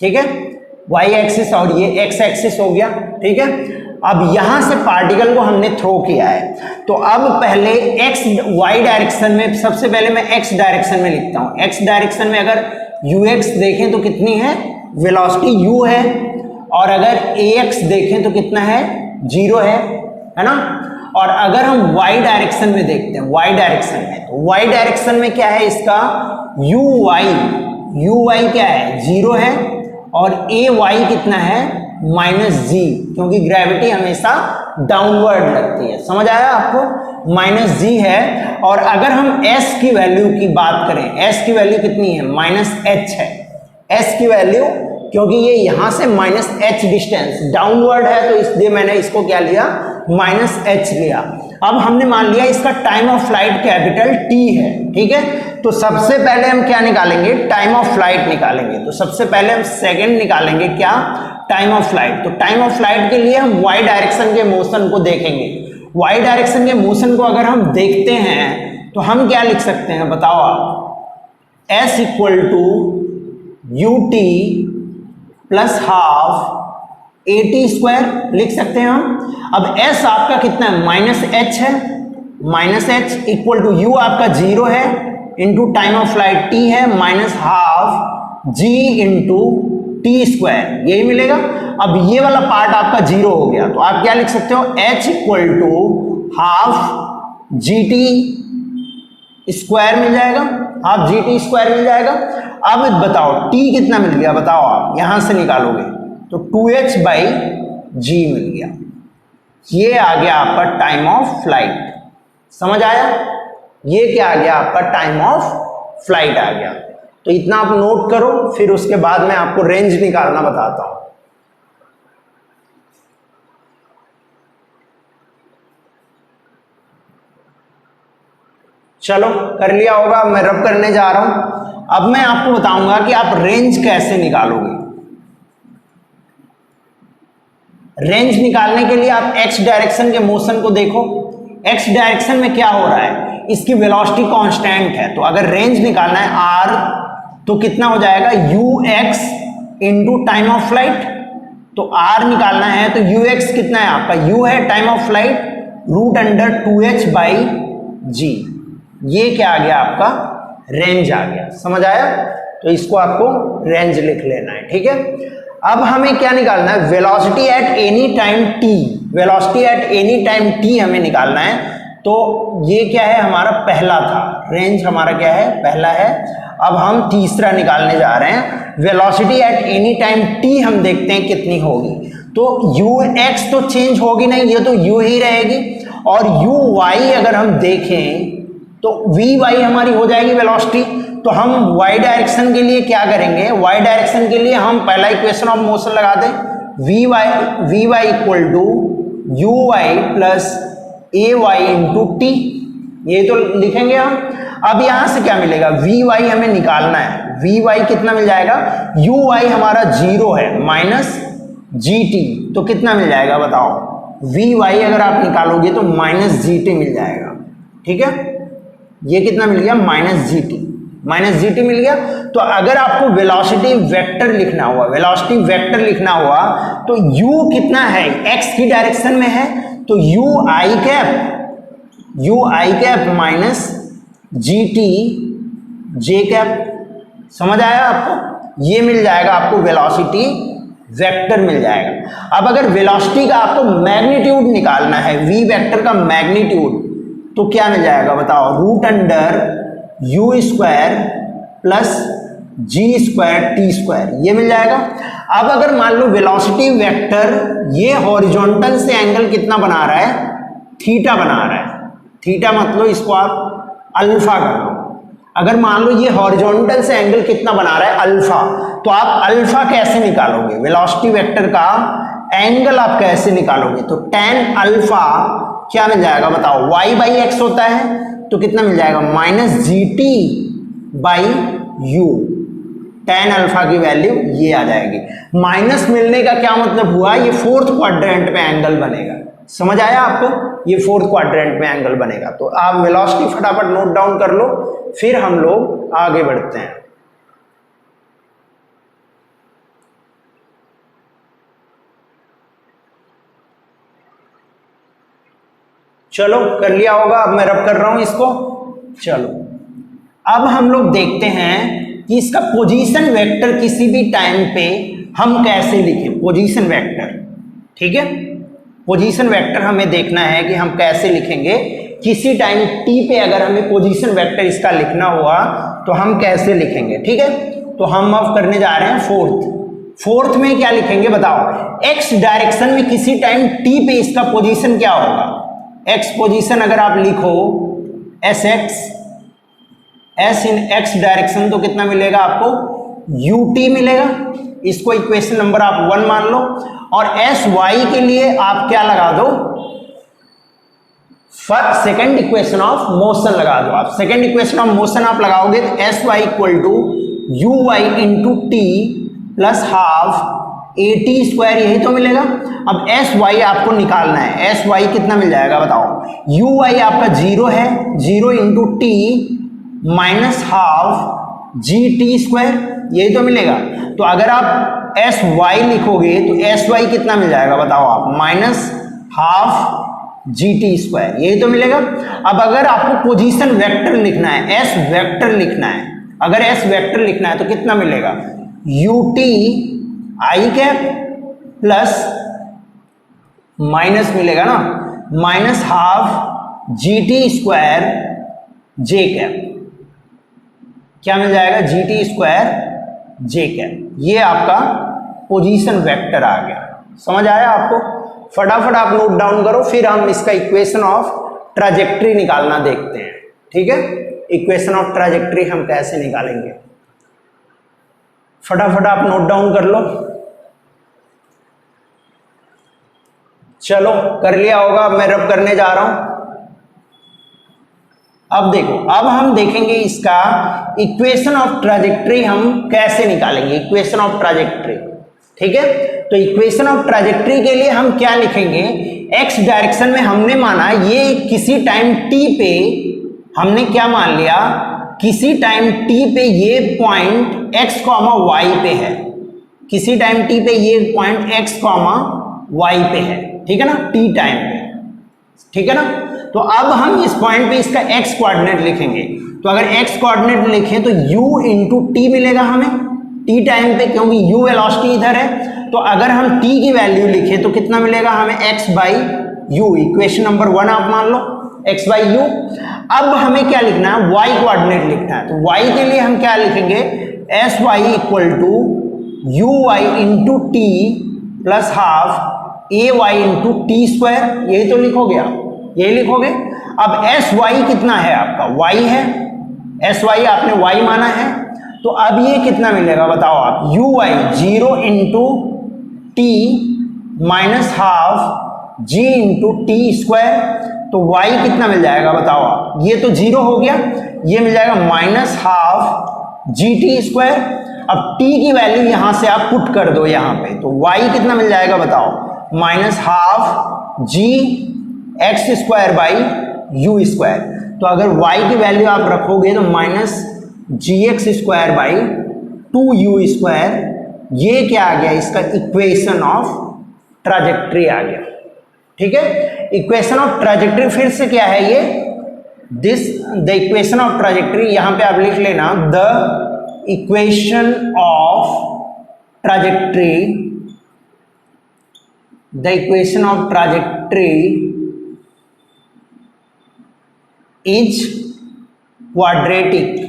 ठीक है, y एक्सिस और ये x एक्सिस हो गया, ठीक है। अब यहां से पार्टिकल को हमने थ्रो किया है, तो अब पहले y डायरेक्शन में, सबसे पहले मैं x डायरेक्शन में लिखता हूं। x डायरेक्शन में अगर ux देखें तो कितनी है, वेलोसिटी u है, और अगर ax देखें तो कितना है, 0 है ना। और अगर हम y डायरेक्शन में देखते हैं, y डायरेक्शन में, तो y डायरेक्शन में क्या है इसका, uy क्या है, 0 है, और ay कितना है, -g, क्योंकि ग्रेविटी हमेशा डाउनवर्ड लगती है, समझ आया आपको, -g है। और अगर हम s की वैल्यू की बात करें, s की वैल्यू कितनी है, -h है, s की वैल्यू, क्योंकि ये यहां से -h डिस्टेंस डाउनवर्ड है, तो इसलिए मैंने इसको क्या लिया, -h लिया। अब हमने मान लिया इसका time of flight capital t है, ठीक है। तो सबसे पहले हम क्या निकालेंगे, टाइम ऑफ फ्लाइट निकालेंगे। तो सबसे पहले हम सेकंड निकालेंगे, क्या, टाइम ऑफ फ्लाइट। तो टाइम ऑफ फ्लाइट के लिए हम y डायरेक्शन के मोशन को देखेंगे। y डायरेक्शन के मोशन को अगर हम देखते हैं तो हम क्या लिख सकते हैं, बताओ आप, s equal to ut plus half at² लिख सकते हैं हम। अब s आपका कितना है, -h है, -h इक्वल टू u आपका 0 है, into time of flight t है, -12 g इंटू t², यही मिलेगा। अब ये वाला पार्ट आपका 0 हो गया, तो आप क्या लिख सकते हो, h equal to half gt square मिल जाएगा, हाफ जी टी स्क्वायर मिल जाएगा। अब बताओ टी कितना मिल गया, बताओ आप यहां से निकालोगे तो 2h बाई जी मिल गया। ये आ गया आपका टाइम ऑफ फ्लाइट। समझ आया? ये क्या आ गया आपका टाइम ऑफ फ्लाइट आ गया। तो इतना आप नोट करो, फिर उसके बाद मैं आपको रेंज निकालना बताता हूं। चलो कर लिया होगा, मैं रब करने जा रहा हूं। अब मैं आपको बताऊंगा कि आप रेंज कैसे निकालोगे। रेंज निकालने के लिए आप एक्स डायरेक्शन के मोशन को देखो। एक्स डायरेक्शन में क्या हो रहा है, इसकी वेलोसिटी कांस्टेंट है। तो अगर रेंज निकालना है आर, तो कितना हो जाएगा you x into time of flight. तो आर निकालना है तो यू एक्स कितना है आपका, यू है time of flight, root under 2h by g. ये क्या आ गया आपका रेंज आ गया। समझ आया? तो इसको आपको रेंज लिख लेना है, ठीक है। अब हमें क्या निकालना है, velocity at any time T. Velocity at any time T हमें निकालना है। तो ये क्या है, हमारा पहला था, रेंज हमारा क्या है, पहला है। अब हम तीसरा निकालने जा रहे हैं, velocity at any time T. हम देखते हैं कितनी होगी। तो यू एक्स तो चेंज होगी नहीं, ये तो यू ही रहेगी। और यू वाई अगर हम देखें तो वी वाई हमारी हो जाएगी वेलोसिटी। तो हम वाई डायरेक्शन के लिए क्या करेंगे, वाई डायरेक्शन के लिए हम पहला इक्वेशन ऑफ मोशन लगा दें, V Y equal to you Y plus A Y into T. ये तो लिखेंगे हम। अब यहां से क्या मिलेगा, वी वाई हमें निकालना है। वी वाई कितना मिल जाएगा, यू वाई हमारा 0 है, माइनस जी टी। तो कितना मिल जाएगा बताओ, वी वाई अगर आप निकालोगे तो माइनस जी टी मिल जाएगा, ठीक है। ये कितना मिल गया, माइनस जी टी। माइनस जी टी मिल गया। तो अगर आपको वेलोसिटी वेक्टर लिखना हुआ, वेलोसिटी वेक्टर लिखना हुआ तो u कितना है, x की डायरेक्शन में है, तो u आई कैप माइनस जी टी जे कैप। समझ आया आपको? ये मिल जाएगा आपको वेलोसिटी वेक्टर मिल जाएगा। अब अगर वेलोसिटी का आपको मैग्नीट्यूड निकालना है, v वेक्टर का मैग्नीट्यूड, तो क्या मिल जाएगा बताओ, root under U square plus G square T square, ये मिल जाएगा। अब अगर मान लो वेलोसिटी वेक्टर ये हॉरिजॉन्टल से एंगल कितना बना रहा है, थीटा बना रहा है। थीटा मतलब इसको आप अल्फा कर लो। अगर मान लो ये हॉरिजॉन्टल से एंगल कितना बना रहा है, अल्फा, तो आप अल्फा कैसे निकालोगे, वेलोसिटी वेक्टर का एंगल आप कैसे निकालोगे, तो टेन अल्फा क्या मिल जाएगा बताओ, y बाई एक्स होता है, तो कितना मिल जाएगा minus G T by you. Tan alpha की वैल्यू ये आ जाएगी। माइनस मिलने का क्या मतलब हुआ, ये फोर्थ क्वाड्रेंट में एंगल बनेगा। समझ आया आपको? ये फोर्थ क्वाड्रेंट में एंगल बनेगा। तो आप वेलोसिटी फटाफट नोट डाउन कर लो, फिर हम लोग आगे बढ़ते हैं। चलो कर लिया होगा, अब मैं रब कर रहा हूं इसको। चलो अब हम लोग देखते हैं कि इसका पोजीशन वेक्टर किसी भी टाइम पे हम कैसे लिखें, पोजीशन वेक्टर, ठीक है। पोजीशन वेक्टर हमें देखना है कि हम कैसे लिखेंगे किसी टाइम टी पे। अगर हमें पोजीशन वेक्टर इसका लिखना हुआ तो हम कैसे लिखेंगे, ठीक है। तो हम अब करने जा रहे हैं फोर्थ में क्या लिखेंगे बताओ, एक्स डायरेक्शन में किसी टाइम टी पे इसका पोजीशन क्या होगा, एक्स पोजीशन अगर आप लिखो एस एक्स, एस इन एक्स डायरेक्शन, तो कितना मिलेगा आपको, यू टी मिलेगा। इसको इक्वेशन नंबर आप 1 मान लो। और एस वाई के लिए आप क्या लगा दो, सेकेंड इक्वेशन ऑफ मोशन लगा दो। आप सेकेंड इक्वेशन ऑफ मोशन आप लगाओगे तो S Y equal to you Y into T plus half A T square, यही तो मिलेगा। अब एस वाई आपको निकालना है, एस वाई कितना मिल जाएगा बताओ, यू वाई आपका 0 है, 0 into T minus half g T square, यही तो मिलेगा। तो अगर आप एस वाई लिखोगे तो एस वाई कितना मिल जाएगा बताओ आप, minus half g T square, यही तो मिलेगा। अब अगर आपको पोजीशन वेक्टर लिखना है, एस वेक्टर लिखना है, अगर एस वेक्टर लिखना है तो कितना मिलेगा, u t i cap plus minus मिलेगा ना, minus half g T square j cap. क्या मिल जाएगा, g T square j cap. ये आपका पोजीशन वेक्टर आ गया। समझ आया आपको? फटाफट आप नोट डाउन करो, फिर हम इसका इक्वेशन ऑफ ट्राजेक्ट्री निकालना देखते हैं। ठीक है, इक्वेशन ऑफ ट्राजेक्ट्री हम कैसे निकालेंगे, फटाफट आप नोट डाउन कर लो। चलो कर लिया होगा, अब मैं रब करने जा रहा हूं। अब देखो, अब हम देखेंगे इसका इक्वेशन ऑफ ट्राजेक्ट्री हम कैसे निकालेंगे, इक्वेशन ऑफ ट्राजेक्ट्री। ठीक है, तो इक्वेशन ऑफ ट्राजेक्ट्री के लिए हम क्या लिखेंगे, एक्स डायरेक्शन में हमने माना ये किसी टाइम टी पे, हमने क्या मान लिया, किसी टाइम टी पे ये पॉइंट एक्स कॉमा वाई पे है, किसी टाइम टी पे ये पॉइंट एक्स कॉमा वाई पे है। ठीक है ना, टी टाइम पे। ठीक है ना, तो अब हम इस पॉइंट पे इसका एक्स कोऑर्डिनेट लिखेंगे। तो अगर एक्स कोऑर्डिनेट लिखें तो u इंटू टी मिलेगा हमें टी टाइम पे, क्योंकि u वेलोसिटी इधर है। तो अगर हम t की वैल्यू लिखें तो कितना मिलेगा हमें, x by you. Equation number 1 आप मान लो, x बाई यू। अब हमें क्या लिखना है, y कोऑर्डिनेट लिखना है। तो y के लिए हम क्या लिखेंगे, S Y equal to you Y into T plus half A Y into T square. यही तो लिखोगे आप, यही लिखोगे। अब एस वाई कितना है आपका, वाई है, एस वाई आपने वाई माना है। तो अब ये कितना मिलेगा बताओ आप, U Y 0 into T minus half G into T square. तो वाई कितना मिल जाएगा बताओ आप, ये तो 0 हो गया, ये मिल जाएगा minus half g T square. अब टी की वैल्यू यहां से आप पुट कर दो यहां पे, तो वाई कितना मिल जाएगा बताओ, minus half G x square by you square. तो अगर y की वैल्यू आप रखोगे तो minus ji x square by 2u square. ये क्या आ गया, इसका इक्वेशन ऑफ ट्राजेक्ट्री आ गया। ठीक है, इक्वेशन ऑफ ट्राजेक्ट्री फिर से क्या है ये, this the equation of trajectory. यहां पे आप लिख लेना, the equation of trajectory, the equation of trajectory is quadratic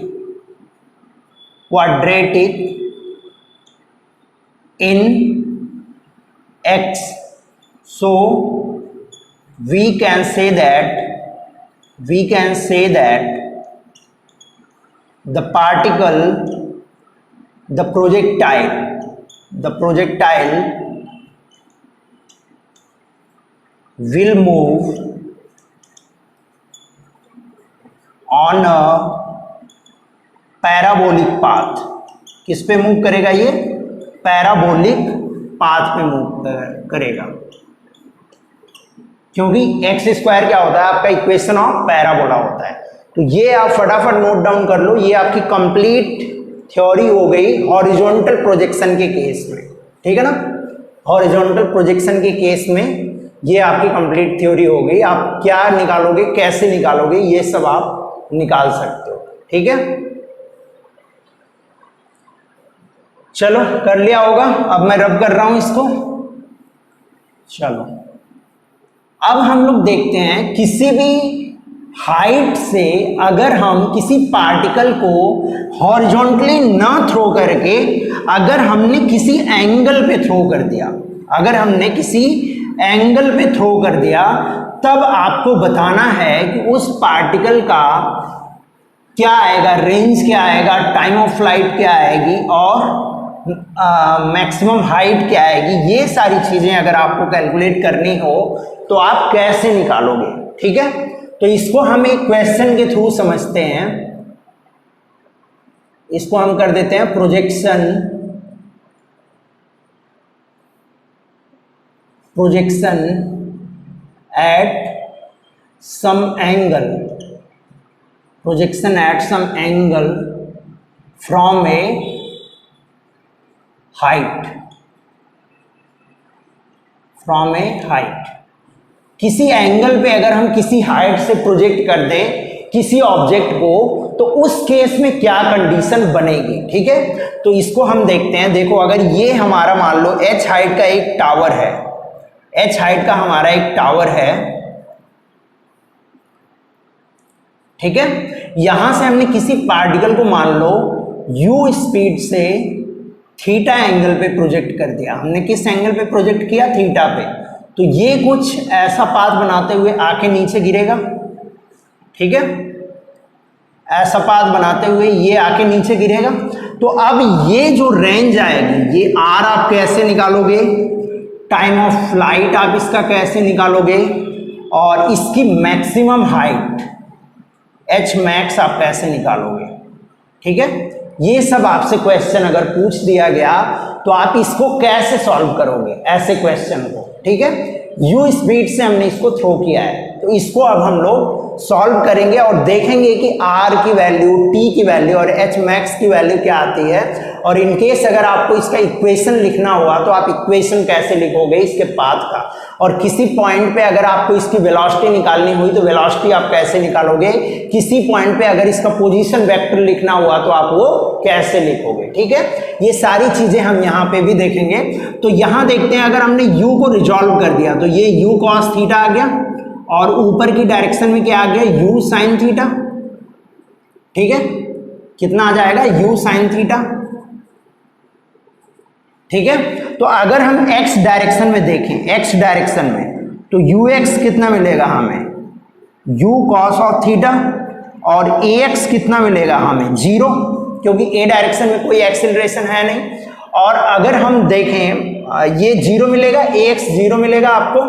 in x. So we can say that the particle, the projectile will move on a parabolic path. किस पे move करेगा ये, parabolic path पे मूव करेगा, क्योंकि x square क्या होता है आपका, इक्वेशन ऑफ पैराबोला होता है। तो ये आप फटाफट नोट डाउन कर लो, ये आपकी कंप्लीट थ्योरी हो गई हॉरिजॉन्टल प्रोजेक्शन के केस में। ठीक है ना, हॉरिजॉन्टल प्रोजेक्शन के केस में ये आपकी कंप्लीट थ्योरी हो गई। आप क्या निकालोगे, कैसे निकालोगे, ये सब आप निकाल सकते हो। ठीक है, चलो कर लिया होगा, अब मैं रब कर रहा हूं इसको। चलो अब हम लोग देखते हैं, किसी भी हाइट से अगर हम किसी पार्टिकल को हॉरिजॉन्टली ना थ्रो करके, अगर हमने किसी एंगल पे थ्रो कर दिया, अगर हमने किसी एंगल पे थ्रो कर दिया, तब आपको बताना है कि उस पार्टिकल का क्या आएगा, रेंज क्या आएगा, टाइम ऑफ फ्लाइट क्या आएगी और मैक्सिमम हाइट क्या आएगी। ये सारी चीजें अगर आपको कैलकुलेट करनी हो तो आप कैसे निकालोगे। ठीक है, तो इसको हम एक क्वेश्चन के थ्रू समझते हैं। इसको हम कर देते हैं projection at some angle, projection at some angle from a height, from a height। किसी एंगल पे अगर हम किसी हाइट से प्रोजेक्ट कर दें किसी ऑब्जेक्ट को, तो उस केस में क्या कंडीशन बनेगी। ठीक है, तो इसको हम देखते हैं। देखो, अगर ये हमारा मान लो h हाइट का एक टावर है, h हाइट का हमारा एक टावर है। ठीक है, यहां से हमने किसी पार्टिकल को मान लो u स्पीड से थीटा एंगल पे प्रोजेक्ट कर दिया। हमने किस एंगल पे प्रोजेक्ट किया? थीटा पे। तो ये कुछ ऐसा पाथ बनाते हुए आके नीचे गिरेगा, ठीक है, ऐसा पाथ बनाते हुए ये आके नीचे गिरेगा। तो अब ये जो रेंज आएगी, ये r आप कैसे निकालोगे? टाइम ऑफ फ्लाइट आप इसका कैसे निकालोगे? और इसकी मैक्सिमम हाइट h मैक्स आप कैसे निकालोगे? ठीक है, ये सब आपसे क्वेश्चन अगर पूछ दिया गया तो आप इसको कैसे सॉल्व करोगे ऐसे क्वेश्चन को? ठीक है, u स्पीड से हमने इसको थ्रो किया है, तो इसको अब हम लोग सॉल्व करेंगे और देखेंगे कि r की वैल्यू, t की वैल्यू और h मैक्स की वैल्यू क्या आती है। और इनकेस अगर आपको इसका इक्वेशन लिखना हुआ तो आप इक्वेशन कैसे लिखोगे इसके पाथ का। और किसी पॉइंट पे अगर आपको इसकी वेलोसिटी निकालनी हुई तो वेलोसिटी आप कैसे निकालोगे। किसी पॉइंट पे अगर इसका पोजीशन वेक्टर लिखना हुआ तो आप वो कैसे लिखोगे। ठीक है, ये सारी चीजें हम यहाँ पे भी देखेंगे। तो यहाँ देखते हैं, अगर हमने u को रिजॉल्व कर दिया तो ये u cos थीटा आ गया और ऊपर की डायरेक्शन में क्या आ गया? u sin theta. ठीक है, कितना आ जाएगा? u sin theta. ठीक है, तो अगर हम x डायरेक्शन में देखें, x डायरेक्शन में, तो ux कितना मिलेगा हमें? u cos of theta. और ax कितना मिलेगा हमें? 0, क्योंकि a डायरेक्शन में कोई एक्सेलरेशन है नहीं। और अगर हम देखें ये 0 मिलेगा, ax 0 मिलेगा आपको।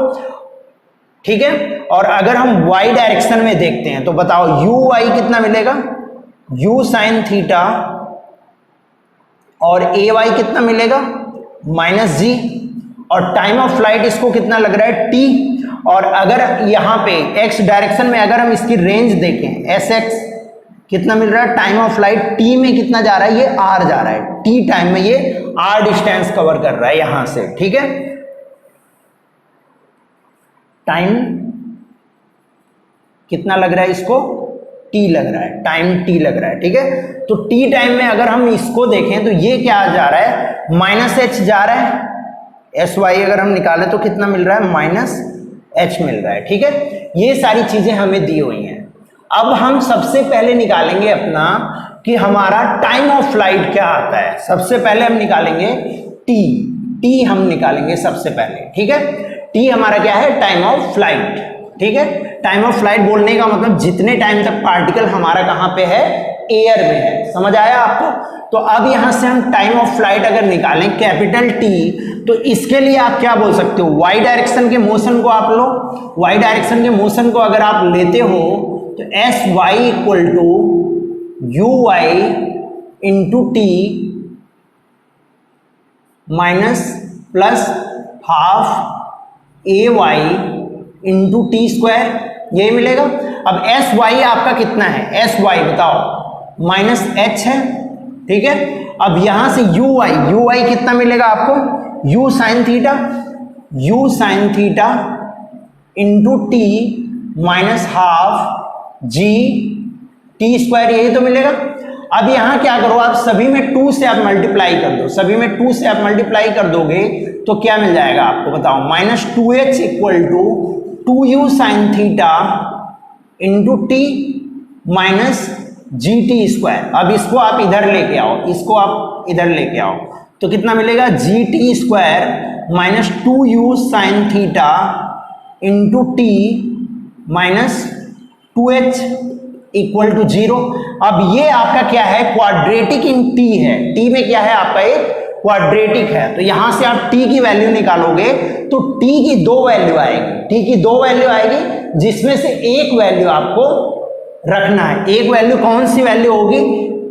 ठीक है, और अगर हम y डायरेक्शन में देखते हैं तो बताओ uy कितना मिलेगा? u sin theta. और ay कितना मिलेगा? -g। और टाइम ऑफ फ्लाइट इसको कितना लग रहा है? t। और अगर यहाँ पे x डायरेक्शन में अगर हम इसकी रेंज देखें, sx कितना मिल रहा है? टाइम ऑफ फ्लाइट t में कितना जा रहा है? ये r जा रहा है। t टाइम में ये r डिस्टेंस कवर कर रहा है यहां से। ठीक है, टाइम कितना लग रहा है इसको? t लग रहा है, टाइम t लग रहा है। ठीक है, तो t टाइम में अगर हम इसको देखें तो ये क्या जा रहा है? -h जा रहा है। sy अगर हम निकालें तो कितना मिल रहा है? -h मिल रहा है। ठीक है, ये सारी चीजें हमें दी हुई हैं। अब हम सबसे पहले निकालेंगे अपना कि हमारा टाइम ऑफ फ्लाइट क्या आता है। सबसे पहले हम निकालेंगे t हम निकालेंगे सबसे पहले। ठीक है, t हमारा क्या है? Time of flight. ठीक है, टाइम ऑफ फ्लाइट बोलने का मतलब जितने टाइम तक पार्टिकल हमारा कहां पे है? एयर में है। समझ आया आपको? तो अब यहां से हम टाइम ऑफ फ्लाइट अगर निकालें कैपिटल T, तो इसके लिए आप क्या बोल सकते हो? y डायरेक्शन के मोशन को आप लो। y डायरेक्शन के मोशन को अगर आप लेते हो तो sy equal to uy into T minus plus half ay into T square, यही मिलेगा। अब sy आपका कितना है? sy बताओ, -h है। ठीक है, अब यहां से uy कितना मिलेगा आपको? u sin theta into T minus half g T square, यही तो मिलेगा। अब यहां क्या करो आप? सभी में 2 से आप मल्टीप्लाई कर दो। सभी में 2 से आप मल्टीप्लाई कर दोगे तो क्या मिल जाएगा आपको? बताओ। -2h equal to 2u sin theta into T minus G T square. अब इसको आप इधर लेके आओ, इसको आप इधर लेके आओ तो कितना मिलेगा? G T square minus 2u sin theta into T minus 2h equal to 0। अब ये आपका क्या है? क्वाड्रेटिक इन t है। t में क्या है आपका? एक क्वाड्रेटिक है। तो यहां से आप t की वैल्यू निकालोगे तो t की 2 वैल्यू आएगी। t की 2 वैल्यू आएगी जिसमें से एक वैल्यू आपको रखना है। एक वैल्यू कौन सी वैल्यू होगी?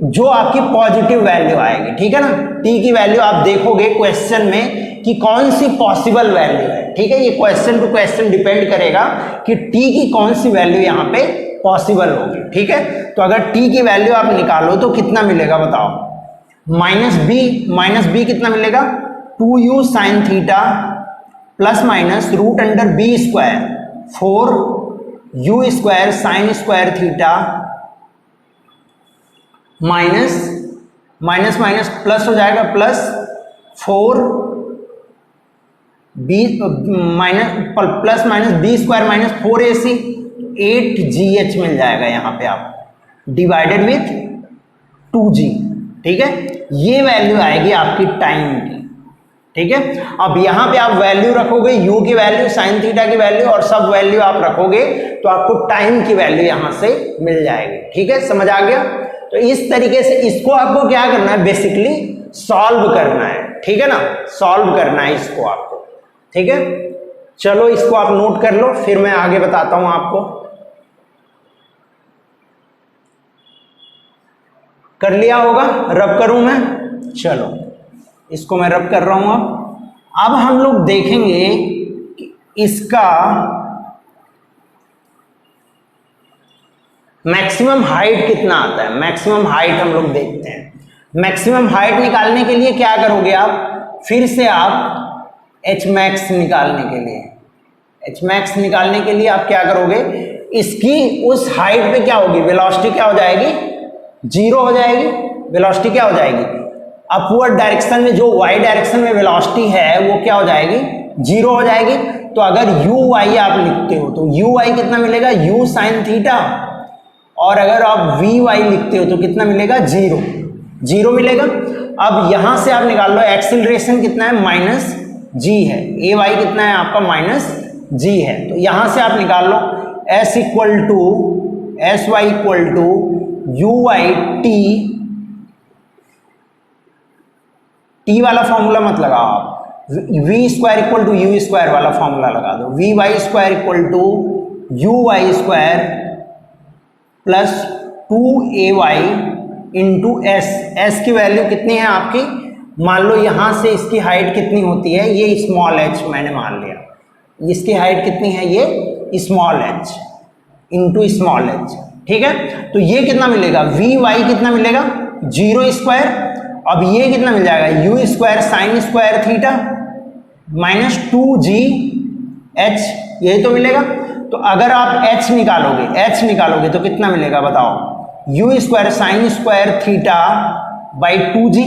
जो आपकी पॉजिटिव वैल्यू आएगी। ठीक है ना, t की वैल्यू आप देखोगे क्वेश्चन में कि कौन सी पॉसिबल वैल्यू है। ठीक है, ये क्वेश्चन टू क्वेश्चन डिपेंड करेगा कि t की कौन सी वैल्यू यहाँ पे पॉसिबल होगी। ठीक है, तो अगर t की वैल्यू आप निकालो तो कितना मिलेगा बताओ? -b कितना मिलेगा? 2u sin theta plus minus root under b square 4u square sine square theta minus minus plus हो जाएगा plus 4 B minus plus minus B square minus 4ac 8gh मिल जाएगा यहाँ पे आप। डिवाइडेड विथ 2g, ठीक है। ये वैल्यू आएगी आपकी टाइम की, ठीक है। अब यहां पे आप वैल्यू रखोगे, u की वैल्यू, साइन थीटा की वैल्यू और सब वैल्यू आप रखोगे तो आपको टाइम की वैल्यू यहां से मिल जाएगी, ठीक है। समझ आ गया। तो इस तरीके से इसको आपको क्या करना है, बेसिकली सॉल्व करना है, ठीक है ना, सॉल्व करना है इसको आपको, ठीक है। चलो इसको आप नोट कर लो, फिर मैं आगे बताता हूं आपको। कर लिया होगा, रब करूं मैं, चलो इसको मैं रब कर रहा हूं। अब हम लोग देखेंगे कि इसका मैक्सिमम हाइट कितना आता है। मैक्सिमम हाइट हम लोग देखते हैं। मैक्सिमम हाइट निकालने के लिए क्या करोगे आप, फिर से आप एच मैक्स निकालने के लिए, एच मैक्स निकालने के लिए आप क्या करोगे, इसकी उस हाइट पे क्या होगी, वेलोसिटी क्या हो जाएगी, जीरो हो जाएगी। वेलोसिटी क्या हो जाएगी, अपवर्ड डायरेक्शन में जो वाई डायरेक्शन में वेलोसिटी है वो क्या हो जाएगी, जीरो हो जाएगी। तो अगर यू वाई आप लिखते हो तो यू वाई कितना मिलेगा, यू साइन थीटा, और अगर आप वी वाई लिखते हो तो कितना मिलेगा, जीरो, जीरो मिलेगा। अब यहां से आप निकाल लो एक्सीलरेशन कितना है, माइनस जी है, ए वाई कितना है आपका, माइनस जी है। तो यहां से आप निकाल लो s equal to s Y equal to you y t, t वाला फॉर्मूला मत लगाओ आप, v square equal to you square वाला फॉर्मूला लगा दो, v y square equal to you y square plus 2ay into s. S की value कितनी है आपकी, मान लो यहां से इसकी हाइट कितनी होती है, ये स्मॉल एच मैंने मान लिया, इसकी हाइट कितनी है, ये small H into small H, ठीक है। तो ये कितना मिलेगा, वी वाई कितना मिलेगा, जीरो स्क्वायर। अब ये कितना मिल जाएगा, you square sine square theta minus 2g H, यही तो मिलेगा। तो अगर आप h निकालोगे, h निकालोगे तो कितना मिलेगा बताओ, you square sine square theta by 2g।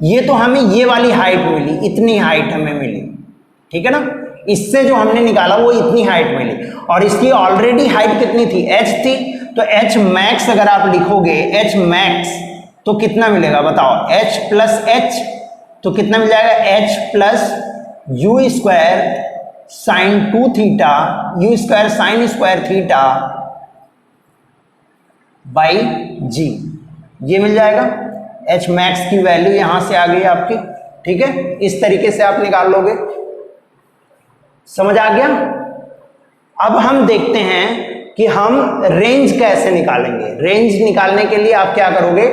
ये तो हमें ये वाली हाइट मिली, इतनी हाइट हमें मिली, ठीक है ना। इससे जो हमने निकाला वो इतनी हाइट मिली, और इसकी ऑलरेडी हाइट कितनी थी, h थी। तो h मैक्स अगर आप लिखोगे, h मैक्स तो कितना मिलेगा बताओ, h प्लस h, तो कितना मिल जाएगा, h plus u square sine 2 theta, u square sine square theta by g, ये मिल जाएगा। एच मैक्स की वैल्यू यहां से आ गई आपकी, ठीक है। इस तरीके से आप निकाल लोगे, समझ आ गया। अब हम देखते हैं कि हम रेंज कैसे निकालेंगे। रेंज निकालने के लिए आप क्या करोगे,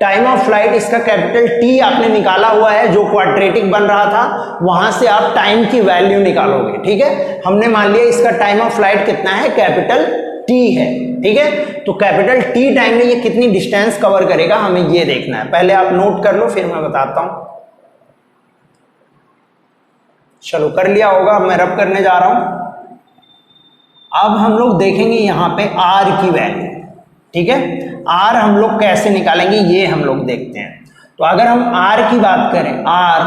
टाइम ऑफ फ्लाइट इसका कैपिटल टी आपने निकाला हुआ है, जो क्वाड्रेटिक बन रहा था, वहां से आप टाइम की वैल्यू निकालोगे, ठीक है। हमने मान लिया इसका टाइम ऑफ फ्लाइट कितना है, कैपिटल टी है, ठीक है। तो कैपिटल टी टाइम में ये कितनी डिस्टेंस कवर करेगा, हमें ये देखना है। पहले आप नोट कर लो, फिर मैं बताता हूं। चलो कर लिया होगा, मैं रब करने जा रहा हूं। अब हम लोग देखेंगे यहां पे आर की वैल्यू, ठीक है। आर हम लोग कैसे निकालेंगे ये हम लोग देखते हैं। तो अगर हम आर की बात करें, आर,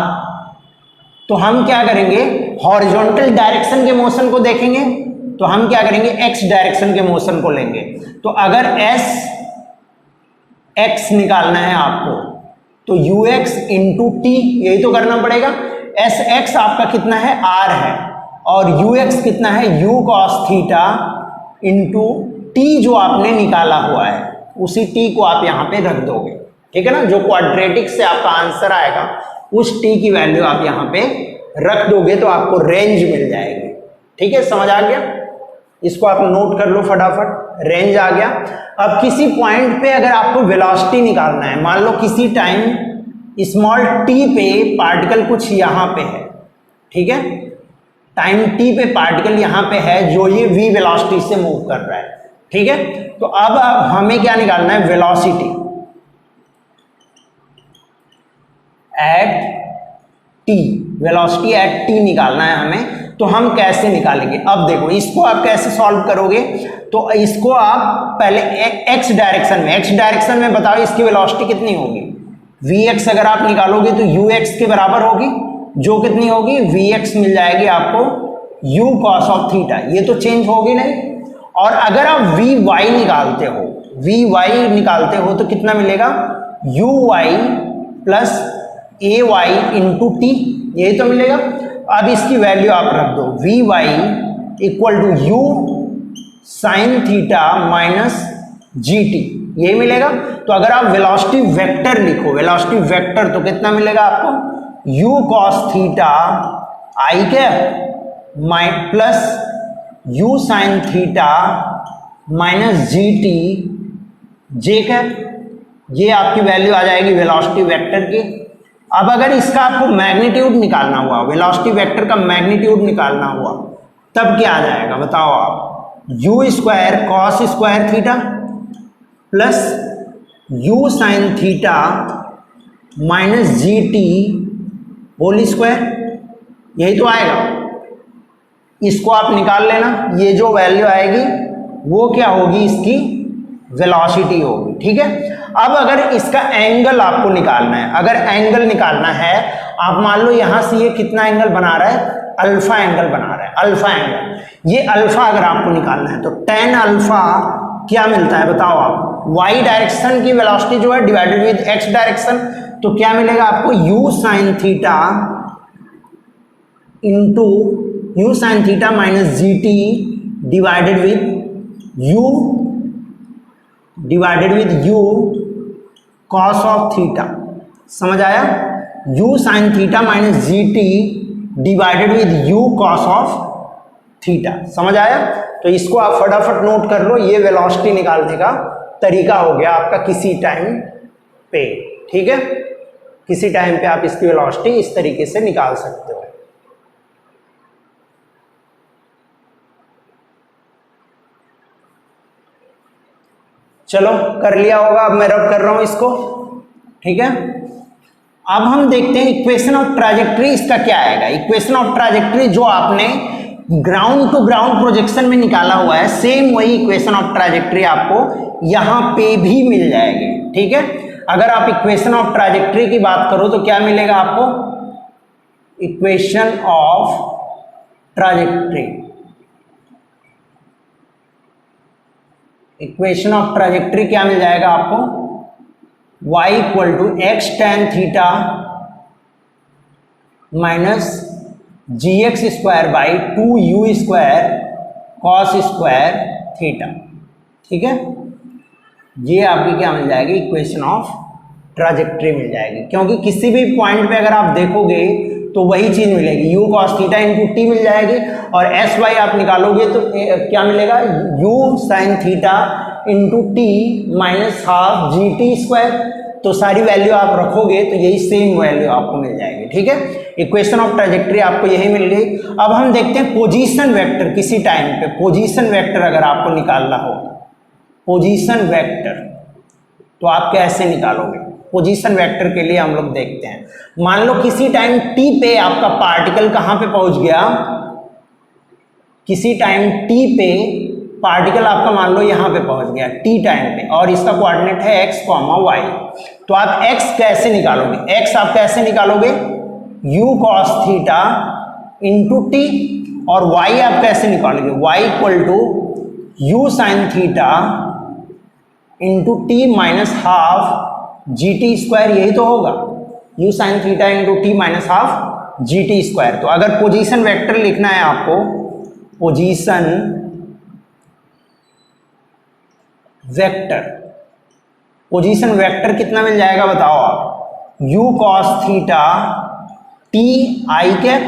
तो हम क्या करेंगे, हॉरिजॉन्टल डायरेक्शन के मोशन को देखेंगे, तो हम क्या करेंगे, एक्स डायरेक्शन के मोशन को लेंगे। तो अगर एस एक्स निकालना है आपको, तो यू एक्स इंटू टी, यही तो करना पड़ेगा। एस एक्स आपका कितना है, आर है, और यू एक्स कितना है, you cos theta into T जो आपने निकाला हुआ है, उसी टी को आप यहां पे रख दोगे, ठीक है ना। जो क्वाड्रेटिक से आपका आंसर आएगा उस टी की वैल्यू आप यहां पे रख दोगे तो आपको रेंज मिल जाएगी, ठीक है। समझ आ गया, इसको आप नोट कर लो फटाफट, रेंज आ गया। अब किसी पॉइंट पे अगर आपको वेलोसिटी निकालना है, मान लो किसी टाइम स्मॉल टी पे पार्टिकल कुछ यहां पे है, ठीक है, टाइम टी पे पार्टिकल यहां पे है जो ये v वेलोसिटी से मूव कर रहा है, ठीक है। तो अब हमें क्या निकालना है, velocity at T, velocity at T निकालना है हमें। तो हम कैसे निकालेंगे, अब देखो इसको आप कैसे सॉल्व करोगे। तो इसको आप पहले एक्स डायरेक्शन में बताओ इसकी वेलोसिटी कितनी होगी, vx अगर आप निकालोगे तो ux के बराबर होगी, जो कितनी होगी, vx मिल जाएगी आपको u cos ऑफ थीटा, ये तो चेंज होगी नहीं। और अगर आप vy निकालते हो वी वाई निकालते हो तो कितना मिलेगा, यू वाई प्लस ए वाई इंटू टी, यही तो मिलेगा। अब इसकी वैल्यू आप रख दो, v Y equal to u sine theta minus ji t, यही मिलेगा। तो अगर आप वेलोसिटी वेक्टर लिखो, वेलोसिटी वेक्टर, तो कितना मिलेगा आपको, यू कॉस थीटा आई क्या plus you sine theta minus ji t j क्या, ये आपकी वैल्यू आ जाएगी वेलोसिटी वेक्टर की। अब अगर इसका आपको मैग्नीट्यूड निकालना हुआ, वेलोसिटी वेक्टर का मैग्नीट्यूड निकालना हुआ, तब क्या आ जाएगा बताओ आप, U square cos square theta plus you sine theta minus ji T whole square, यही तो आएगा। इसको आप निकाल लेना, ये जो वैल्यू आएगी वो क्या होगी, इसकी वेलोसिटी होगी, ठीक है। अब अगर इसका एंगल आपको निकालना है, अगर एंगल निकालना है, आप मान लो यहां से ये कितना एंगल बना रहा है, अल्फा एंगल बना रहा है, अल्फा एंगल। ये अल्फा अगर आपको निकालना है तो tan अल्फा क्या मिलता है बताओ आप, y डायरेक्शन की वेलोसिटी जो है डिवाइडेड विद x डायरेक्शन, तो क्या मिलेगा आपको, u sine theta into you sine theta minus G T divided with you cos of theta, समझ आया, u sine theta minus G T divided with u cos of theta, समझ आया। तो इसको आप फटाफट नोट कर लो, ये वेलोसिटी निकालने का तरीका हो गया आपका किसी टाइम पे, ठीक है। किसी टाइम पे आप इसकी वेलोसिटी इस तरीके से निकाल सकते हो। चलो कर लिया होगा, अब मैं रब कर रहा हूं इसको, ठीक है। अब हम देखते हैं इक्वेशन ऑफ ट्रैजेक्टरी इसका क्या आएगा। इक्वेशन ऑफ ट्रैजेक्टरी जो आपने ग्राउंड टू ग्राउंड प्रोजेक्शन में निकाला हुआ है, सेम वही इक्वेशन ऑफ ट्रैजेक्टरी आपको यहां पे भी मिल जाएगी, ठीक है। अगर आप इक्वेशन ऑफ ट्रैजेक्टरी की बात करो तो क्या मिलेगा आपको, equation of trajectory, equation of trajectory क्या मिल जाएगा आपको, y equal to X tan theta minus ji x square by two you square cos square theta, ठीक है। ये आपकी क्या मिल जाएगी, इक्वेशन ऑफ ट्रैजेक्टरी मिल जाएगी, क्योंकि किसी भी पॉइंट पे अगर आप देखोगे तो वही चीज मिलेगी, u cos theta into t मिल जाएगी, और एस वाई आप निकालोगे तो क्या मिलेगा, u sine theta into T minus half g T square. तो सारी वैल्यू आप रखोगे तो यही सेम वैल्यू आपको मिल जाएगी, ठीक है। इक्वेशन ऑफ ट्रैजेक्टरी आपको यही मिल गई। अब हम देखते हैं पोजीशन वेक्टर, किसी टाइम पे पोजीशन वेक्टर अगर आपको निकालना हो, पोजीशन वेक्टर तो आप कैसे निकालोगे। पोजीशन वेक्टर के लिए हम लोग देखते हैं, मान लो किसी टाइम टी पे आपका पार्टिकल कहां पे पहुंच गया, किसी टाइम टी पे पार्टिकल आपका मान लो यहां पे पहुंच गया टी टाइम पे, और इसका कोऑर्डिनेट है x, y। तो आप x कैसे निकालोगे, x आप कैसे निकालोगे, u cos theta into t, और y आप कैसे निकालोगे, y equal to u sine theta into T minus half g T square, यही तो होगा, u sine theta into T minus half g T square. तो अगर पोजीशन वेक्टर लिखना है आपको, पोजीशन वेक्टर, पोजीशन वेक्टर कितना मिल जाएगा बताओ आप, u cos theta T i cap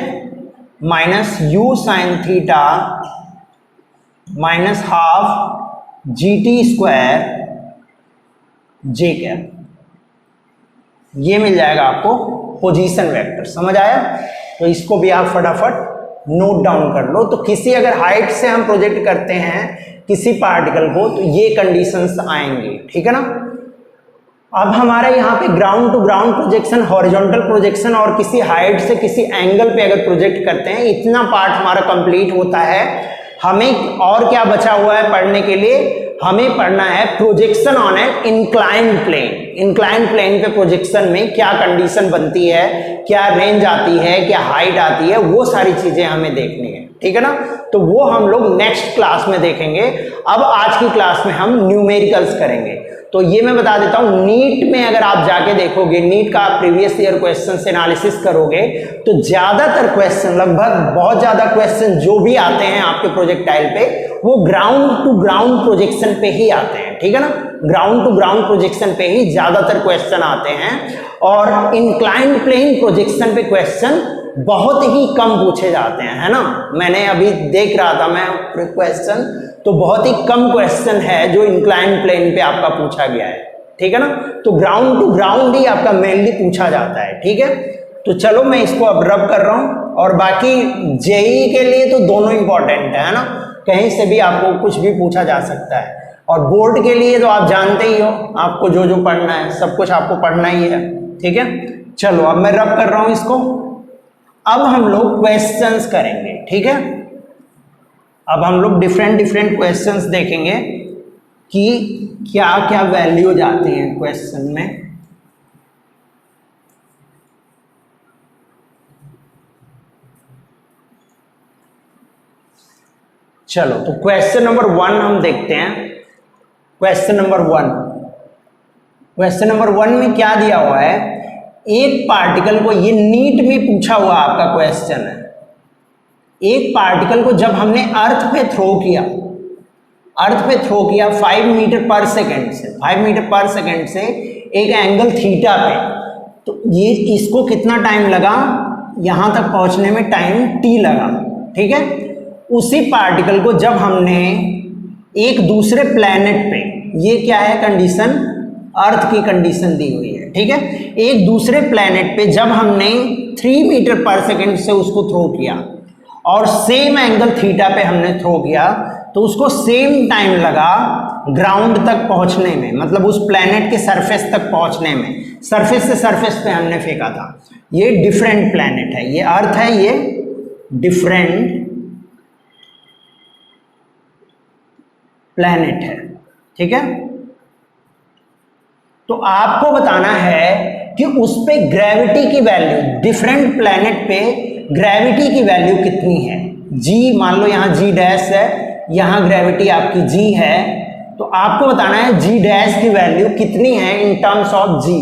minus u sine theta minus half g T square j cap, ये मिल जाएगा आपको पोजीशन वेक्टर, समझ आया। तो इसको भी आप फटाफट नोट डाउन कर लो। तो किसी अगर हाइट से हम प्रोजेक्ट करते हैं किसी पार्टिकल को तो ये कंडीशंस आएंगे, ठीक है ना। अब हमारे यहाँ पे ground to ground projection, horizontal projection और किसी हाइट से किसी एंगल पे अगर प्रोजेक्ट करते हैं, इतना पार्ट हमारा कंप्लीट होता है। हमें और क्या बचा हुआ है पढ़ने के लिए, हमें पढ़ना है projection on a inclined plane. Incline plane पे प्रोजेक्शन में क्या कंडीशन बनती है, क्या रेंज आती है, क्या हाइट आती है, वो सारी चीजें हमें देखनी है, ठीक है ना। तो वो हम लोग नेक्स्ट क्लास में देखेंगे। अब आज की क्लास में हम न्यूमेरिकल्स करेंगे। तो ये मैं बता देता हूं, नीट में अगर आप जाके देखोगे, नीट का आप प्रीवियस ईयर क्वेश्चन से एनालिसिस करोगे तो ज्यादातर क्वेश्चन, लगभग बहुत ज्यादा क्वेश्चन जो भी आते हैं आपके प्रोजेक्टाइल पे, वो ग्राउंड टू ग्राउंड प्रोजेक्शन पे ही आते हैं, ठीक है ना। ग्राउंड टू ग्राउंड प्रोजेक्शन पे ही ज्यादातर क्वेश्चन आते हैं और इंक्लाइंड प्लेन प्रोजेक्शन पे क्वेश्चन बहुत ही कम पूछे जाते हैं, है ना। मैंने अभी देख रहा था मैं क्वेश्चन, तो बहुत ही कम क्वेश्चन है जो इंक्लाइंड प्लेन पे आपका पूछा गया है, ठीक है ना। तो ग्राउंड टू ग्राउंड ही आपका मेनली पूछा जाता है, ठीक है। तो चलो मैं इसको अब रब कर रहा हूं। और बाकी जेईई के लिए तो दोनों इंपॉर्टेंट है ना, कहीं से भी आपको कुछ भी पूछा जा सकता है। और बोर्ड के लिए तो आप जानते ही हो, आपको जो जो पढ़ना है सब कुछ आपको पढ़ना ही है, ठीक है। चलो अब मैं रब कर रहा हूं इसको। अब हम लोग क्वेश्चंस करेंगे, ठीक है। अब हम लोग डिफरेंट डिफरेंट क्वेश्चंस देखेंगे कि क्या क्या वैल्यू जाती है क्वेश्चन में। चलो तो क्वेश्चन नंबर 1 हम देखते हैं। क्वेश्चन नंबर 1, क्वेश्चन नंबर 1 में क्या दिया हुआ है, एक पार्टिकल को, ये नीट में पूछा हुआ आपका क्वेश्चन है, एक पार्टिकल को जब हमने अर्थ पे थ्रो किया, अर्थ पे थ्रो किया 5 मीटर पर सेकेंड से, 5 मीटर पर सेकेंड से एक एंगल थीटा पे, तो ये इसको कितना टाइम लगा, यहां तक पहुंचने में टाइम टी लगा, ठीक है। उसी पार्टिकल को जब हमने एक दूसरे प्लेनेट पे, ये क्या है कंडीशन, अर्थ की कंडीशन दी हुई है, ठीक है। एक दूसरे प्लेनेट पे जब हमने 3 मीटर पर सेकेंड से उसको थ्रो किया और सेम एंगल थीटा पे हमने थ्रो किया, तो उसको सेम टाइम लगा ग्राउंड तक पहुंचने में, मतलब उस प्लेनेट के सरफेस तक पहुंचने में। सरफेस से सरफेस पे हमने फेंका था। ये डिफरेंट प्लेनेट है, ये अर्थ है, ये डिफरेंट प्लेनेट है, ठीक है। तो आपको बताना है कि उस पे ग्रेविटी की वैल्यू, डिफरेंट प्लेनेट पे ग्रेविटी की वैल्यू कितनी है। जी मान लो यहाँ जी डैश है, यहाँ ग्रेविटी आपकी जी है, तो आपको बताना है जी डैश की वैल्यू कितनी है इन टर्म्स ऑफ जी,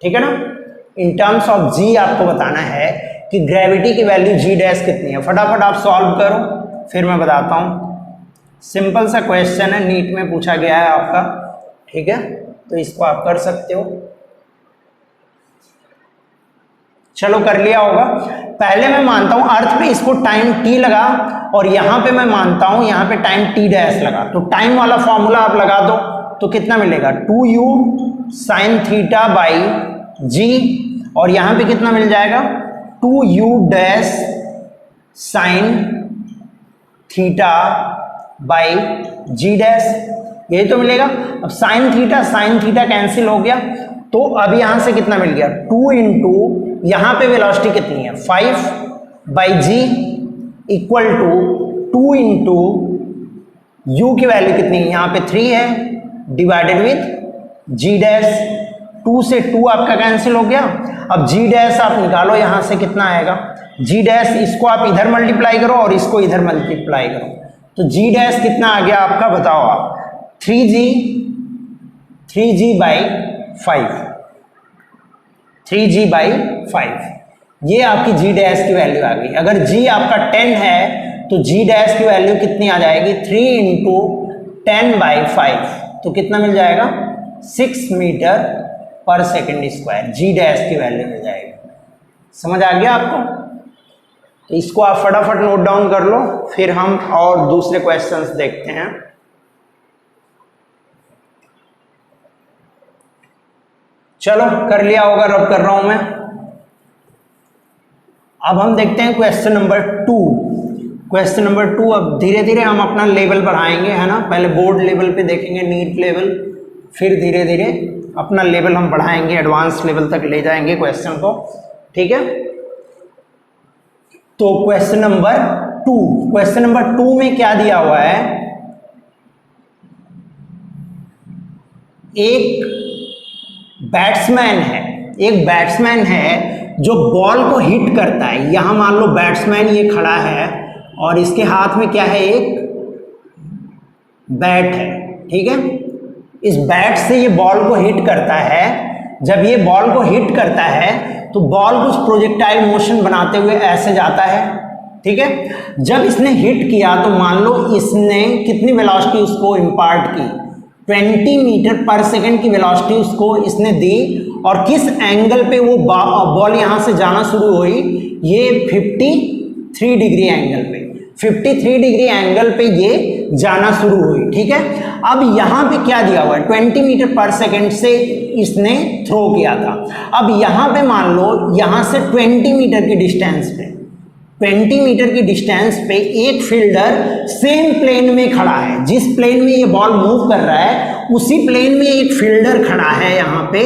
ठीक है ना। इन टर्म्स ऑफ जी आपको बताना है कि ग्रेविटी की वैल्यू जी डैश कितनी है। फटाफट आप सॉल्व करो, फिर मैं बताता हूँ। सिंपल सा क्वेश्चन है, नीट में पूछा गया है आपका, ठीक है, तो इसको आप कर सकते हो। चलो कर लिया होगा। पहले मैं मानता हूं अर्थ पे इसको टाइम टी लगा और यहां पे मैं मानता हूं यहां पे टाइम टी डैश लगा, तो टाइम वाला फॉर्मूला आप लगा दो तो कितना मिलेगा, 2u साइन थीटा बाई जी, और यहां पे कितना मिल जाएगा, 2u dash sine theta by g dash, यही तो मिलेगा। अब साइन थीटा कैंसिल हो गया, तो अब यहां से कितना मिल गया, 2 इंटू यहां पे वेलोसिटी कितनी है 5 by g equal to 2 into u की वैल्यू कितनी है, यहां पे 3 है, डिवाइडेड विथ जी डैश। 2 से 2 आपका कैंसिल हो गया। अब जी डैश आप निकालो, यहां से कितना आएगा, जी डैश, इसको आप इधर मल्टीप्लाई करो और इसको इधर मल्टीप्लाई करो, तो जी डैश कितना आ गया आपका, बताओ आप, 3g बाई 5, 3g बाई 5, ये आपकी जी डैश की वैल्यू आ गई। अगर जी आपका 10 है तो जी डैश की वैल्यू कितनी आ जाएगी, 3 इंटू 10 बाई 5, तो कितना मिल जाएगा, 6 मीटर पर सेकेंड स्क्वायर, जी डैश की वैल्यू मिल जाएगी। समझ आ गया आपको। तो इसको आप फटाफट नोट डाउन कर लो, फिर हम और दूसरे क्वेश्चंस देखते हैं। चलो कर लिया होगा, रब कर रहा हूं मैं। अब हम देखते हैं क्वेश्चन नंबर 2। क्वेश्चन नंबर 2, अब धीरे धीरे हम अपना लेवल बढ़ाएंगे, है ना। पहले बोर्ड लेवल पे देखेंगे, नीट लेवल, फिर धीरे धीरे अपना लेवल हम बढ़ाएंगे, एडवांस लेवल तक ले जाएंगे क्वेश्चन को, ठीक है। तो क्वेश्चन नंबर 2, क्वेश्चन नंबर 2 में क्या दिया हुआ है, एक बैट्समैन है, एक बैट्समैन है जो बॉल को हिट करता है। यहां मान लो बैट्समैन ये खड़ा है और इसके हाथ में क्या है, एक बैट है, ठीक है। इस बैट से ये बॉल को हिट करता है। जब ये बॉल को हिट करता है तो बॉल कुछ प्रोजेक्टाइल मोशन बनाते हुए ऐसे जाता है, ठीक है। जब इसने हिट किया तो मान लो इसने कितनी वेलोसिटी उसको इम्पार्ट की, 20 मीटर पर सेकंड की वेलोसिटी उसको इसने दी। और किस एंगल पे वो बॉल यहां से जाना शुरू हुई, ये 53 डिग्री एंगल पे, 53 डिग्री एंगल पे ये जाना शुरू हुई, ठीक है। अब यहाँ पे क्या दिया हुआ है, 20 मीटर पर सेकंड से इसने थ्रो किया था। अब यहाँ पे मान लो यहाँ से 20 मीटर की डिस्टेंस पे, 20 मीटर की डिस्टेंस पे एक फील्डर सेम प्लेन में खड़ा है। जिस प्लेन में ये बॉल मूव कर रहा है उसी प्लेन में एक फील्डर खड़ा है यहाँ पे,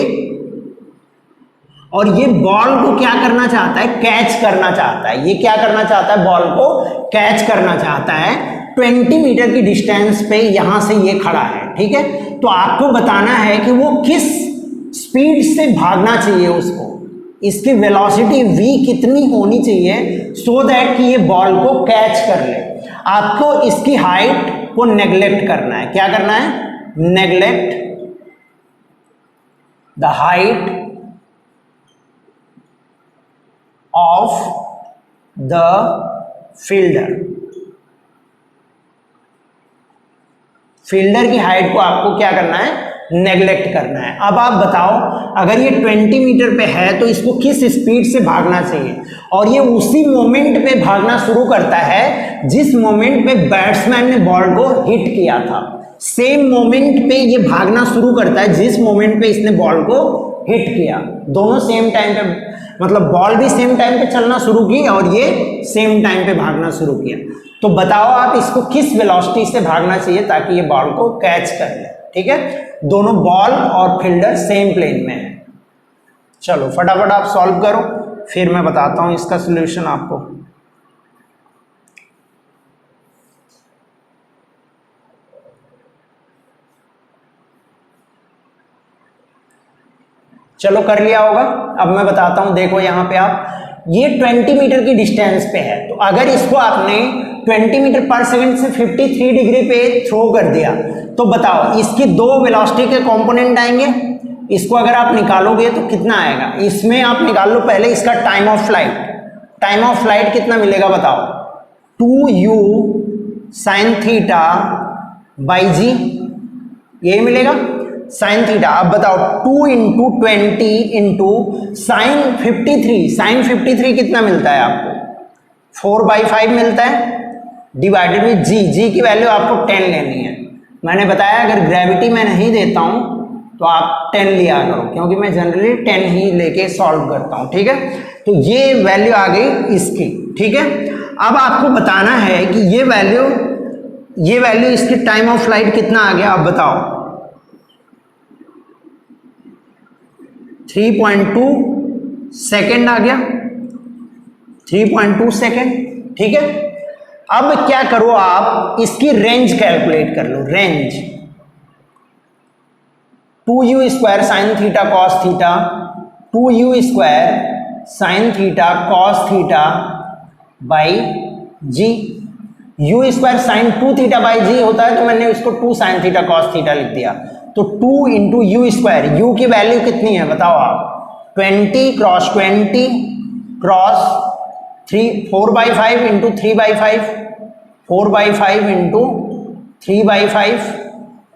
और ये बॉल को क्या करना चाहता है, कैच करना चाहता है। ये क्या करना चाहता है, बॉल को कैच करना चाहता है। 20 मीटर की डिस्टेंस पे यहां से ये खड़ा है, ठीक है। तो आपको बताना है कि वो किस स्पीड से भागना चाहिए उसको, इसकी वेलोसिटी v कितनी होनी चाहिए सो दैट कि ये बॉल को कैच कर ले। आपको इसकी हाइट को नेग्लेक्ट करना है। क्या करना है, neglect the height of the fielder. Fielder की हाइट को आपको क्या करना है, नेग्लेक्ट करना है। अब आप बताओ, अगर ये 20 मीटर पे है तो इसको किस स्पीड से भागना चाहिए, और ये उसी मोमेंट पे भागना शुरू करता है जिस मोमेंट पे बैट्समैन ने बॉल को हिट किया था। सेम मोमेंट पे ये भागना शुरू करता है जिस मोमेंट पे इसने बॉल को हिट किया। दोनों सेम टाइम पे, मतलब बॉल भी सेम टाइम पे चलना शुरू की और ये सेम टाइम पे भागना शुरू किया। तो बताओ आप इसको किस वेलोसिटी से भागना चाहिए ताकि ये बॉल को कैच कर ले, ठीक है। दोनों बॉल और फील्डर सेम प्लेन में है। चलो फटाफट आप सॉल्व करो, फिर मैं बताता हूं इसका सॉल्यूशन आपको। चलो कर लिया होगा। अब मैं बताता हूं, देखो यहां पे आप, ये 20 मीटर की डिस्टेंस पे है। तो अगर इसको आपने 20 मीटर पर सेकंड से 53 डिग्री पे थ्रो कर दिया तो बताओ इसकी दो वेलोसिटी के कंपोनेंट आएंगे। इसको अगर आप निकालोगे तो कितना आएगा, इसमें आप निकाल लो पहले इसका time of flight. Time of flight कितना मिलेगा बताओ, 2u sign theta by g, यही मिलेगा साइन थीटा। अब बताओ 2 इंटू 20 इंटू साइन 53, साइन 53 कितना मिलता है आपको, 4/5 मिलता है, डिवाइडेड विद जी। जी की वैल्यू आपको 10 लेनी है। मैंने बताया अगर ग्रेविटी में नहीं देता हूं तो आप 10 लिया करो, क्योंकि मैं जनरली 10 ही लेके सॉल्व करता हूं, ठीक है। तो ये वैल्यू आ गई इसकी, ठीक है। अब आपको बताना है कि ये वैल्यू इसकी टाइम ऑफ फ्लाइट कितना आ गया, आप बताओ। 3.2 सेकेंड आ गया, 3.2 सेकेंड, ठीक है। अब क्या करो आप, इसकी रेंज कैलकुलेट कर लो। Range 2u square sine theta cos theta, 2u square sine theta cos theta by g. u square sine 2 theta by g होता है, तो मैंने उसको 2 साइन थीटा कॉस थीटा लिख दिया। तो 2 इंटू यू स्क्वायर, यू की वैल्यू कितनी है बताओ आप, 20 cross 20 cross 4/5 into 3/5, 4/5 into 3/5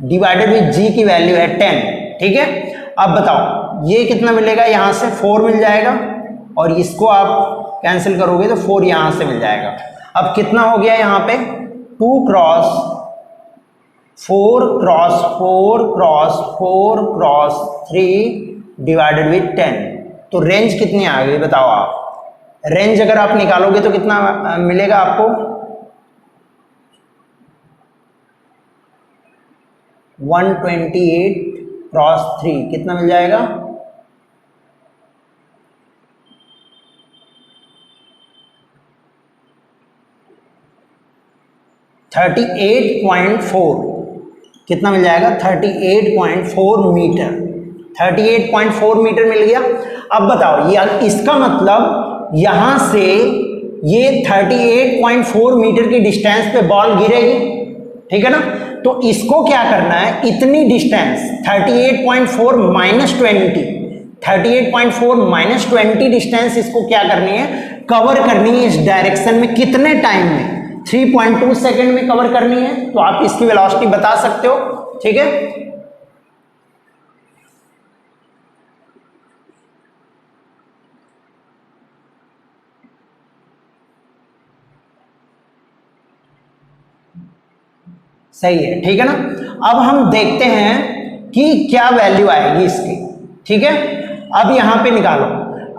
divided with g की वैल्यू है 10, ठीक है। अब बताओ ये कितना मिलेगा, यहां से 4 मिल जाएगा और इसको आप कैंसिल करोगे तो 4 यहां से मिल जाएगा। अब कितना हो गया यहाँ पे, 2 cross 4 cross 4 cross 4 cross 3 divided with 10। तो रेंज कितनी आ गई बताओ आप। रेंज अगर आप निकालोगे तो कितना मिलेगा आपको, 128 क्रॉस 3 कितना मिल जाएगा, 38.4 कितना मिल जाएगा, 38.4 मीटर। 38.4 मीटर मिल गया। अब बताओ ये इसका मतलब यहां से ये 38.4 मीटर की डिस्टेंस पे बॉल गिरेगी, ठीक है ना। तो इसको क्या करना है, इतनी डिस्टेंस 38.4 माइनस 20, 38.4 माइनस 20 डिस्टेंस इसको क्या करनी है, कवर करनी है इस डायरेक्शन में। कितने टाइम में, 3.2 सेकेंड में कवर करनी है। तो आप इसकी वेलोसिटी बता सकते हो, ठीक है। सही है, ठीक है ना। अब हम देखते हैं कि क्या वैल्यू आएगी इसकी, ठीक है। अब यहां पे निकालो,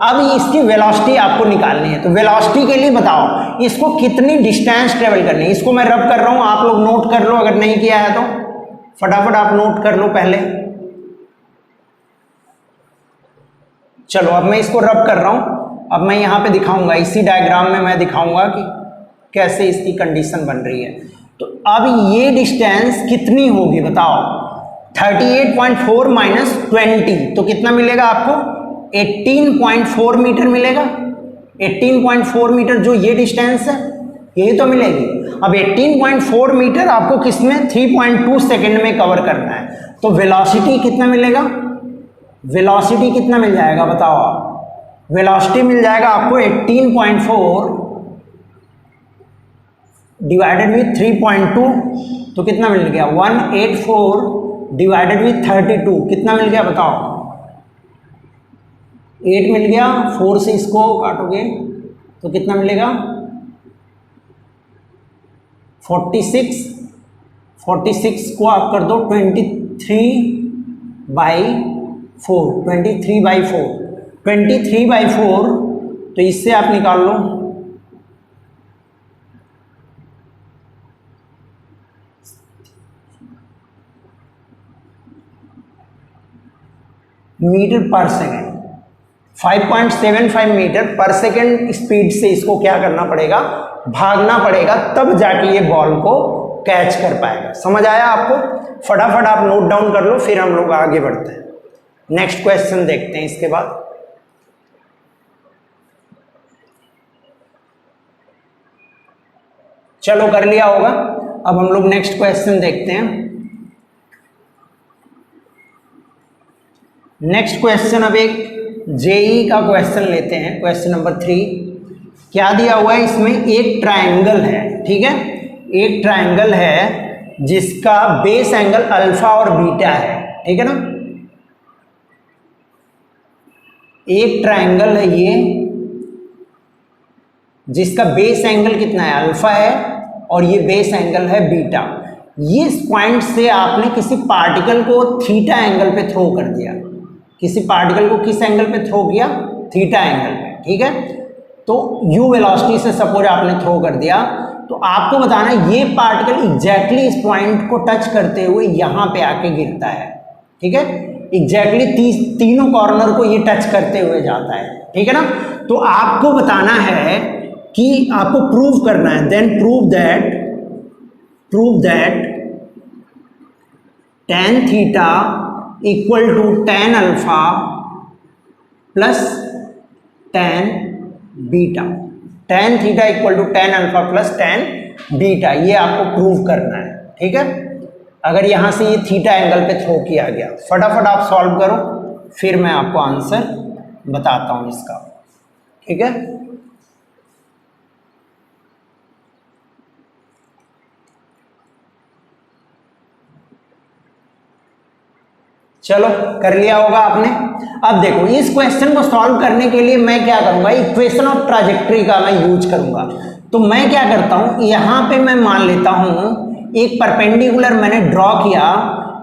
अब इसकी वेलोसिटी आपको निकालनी है। तो वेलोसिटी के लिए बताओ इसको कितनी डिस्टेंस ट्रेवल करनी है। इसको मैं रब कर रहा हूं, आप लोग नोट कर लो, अगर नहीं किया है तो फटाफट आप नोट कर लो पहले। चलो अब मैं इसको रब कर रहा हूं। अब मैं यहां पे दिखाऊंगा, इसी डायग्राम में मैं दिखाऊंगा कि कैसे इसकी कंडीशन बन रही है। तो अब ये डिस्टेंस कितनी होगी बताओ, 38.4 माइनस 20 तो कितना मिलेगा आपको, 18.4 मीटर मिलेगा। 18.4 मीटर जो ये डिस्टेंस है यही तो मिलेगी। अब 18.4 मीटर आपको किसमें, 3.2 सेकेंड में कवर करना है। तो वेलोसिटी कितना मिलेगा, वेलोसिटी कितना मिल जाएगा बताओ आप। वेलोसिटी मिल जाएगा आपको 18.4 डिवाइडेड विथ 3.2 तो कितना मिल गया, 184 डिवाइडेड विथ 32 कितना मिल गया बताओ, 8 मिल गया। 4 से इसको काटोगे तो कितना मिलेगा, 46। 46 को आप कर दो 23/4, 23/4, 23/4 तो इससे आप निकाल लो मीटर पर सेकेंड। 5.75 मीटर पर सेकेंड स्पीड से इसको क्या करना पड़ेगा, भागना पड़ेगा, तब जाके ये बॉल को कैच कर पाएगा। समझ आया आपको। फटाफट आप नोट डाउन कर लो, फिर हम लोग आगे बढ़ते हैं। नेक्स्ट क्वेश्चन देखते हैं इसके बाद। चलो कर लिया होगा। अब हम लोग नेक्स्ट क्वेश्चन देखते हैं। नेक्स्ट क्वेश्चन अब एक जेई का क्वेश्चन लेते हैं, क्वेश्चन नंबर 3। क्या दिया हुआ है इसमें, एक ट्रायंगल है, ठीक है। एक ट्रायंगल है जिसका बेस एंगल अल्फा और बीटा है, ठीक है ना। एक ट्रायंगल है ये जिसका बेस एंगल कितना है, अल्फा है, और ये बेस एंगल है बीटा। ये पॉइंट से आपने किसी पार्टिकल को थीटा एंगल पे थ्रो कर दिया। किसी पार्टिकल को किस एंगल पे थ्रो किया, थीटा एंगल पे, ठीक है। तो u वेलोसिटी से सपोज आपने थ्रो कर दिया, तो आपको बताना ये पार्टिकल एग्जैक्टली इस पॉइंट को टच करते हुए यहाँ पे आके गिरता है, ठीक है। एग्जैक्टली तीनों कॉर्नर को ये टच करते हुए जाता है, ठीक है ना। तो आपको बताना है कि आपको प्रूव करना है, then prove that tan theta equal to tan alpha plus tan beta. tan theta equal to tan alpha plus tan beta, ये आपको प्रूव करना है, ठीक है। अगर यहां से ये थीटा एंगल पे थ्रो किया गया, फटाफट आप सॉल्व करो, फिर मैं आपको आंसर बताता हूं इसका, ठीक है। चलो कर लिया होगा आपने। अब देखो इस क्वेश्चन को सॉल्व करने के लिए मैं क्या करूंगा, इक्वेशन ऑफ ट्राजेक्टरी का मैं यूज करूंगा। तो मैं क्या करता हूं, यहां पे मैं मान लेता हूं एक परपेंडिकुलर मैंने ड्रॉ किया,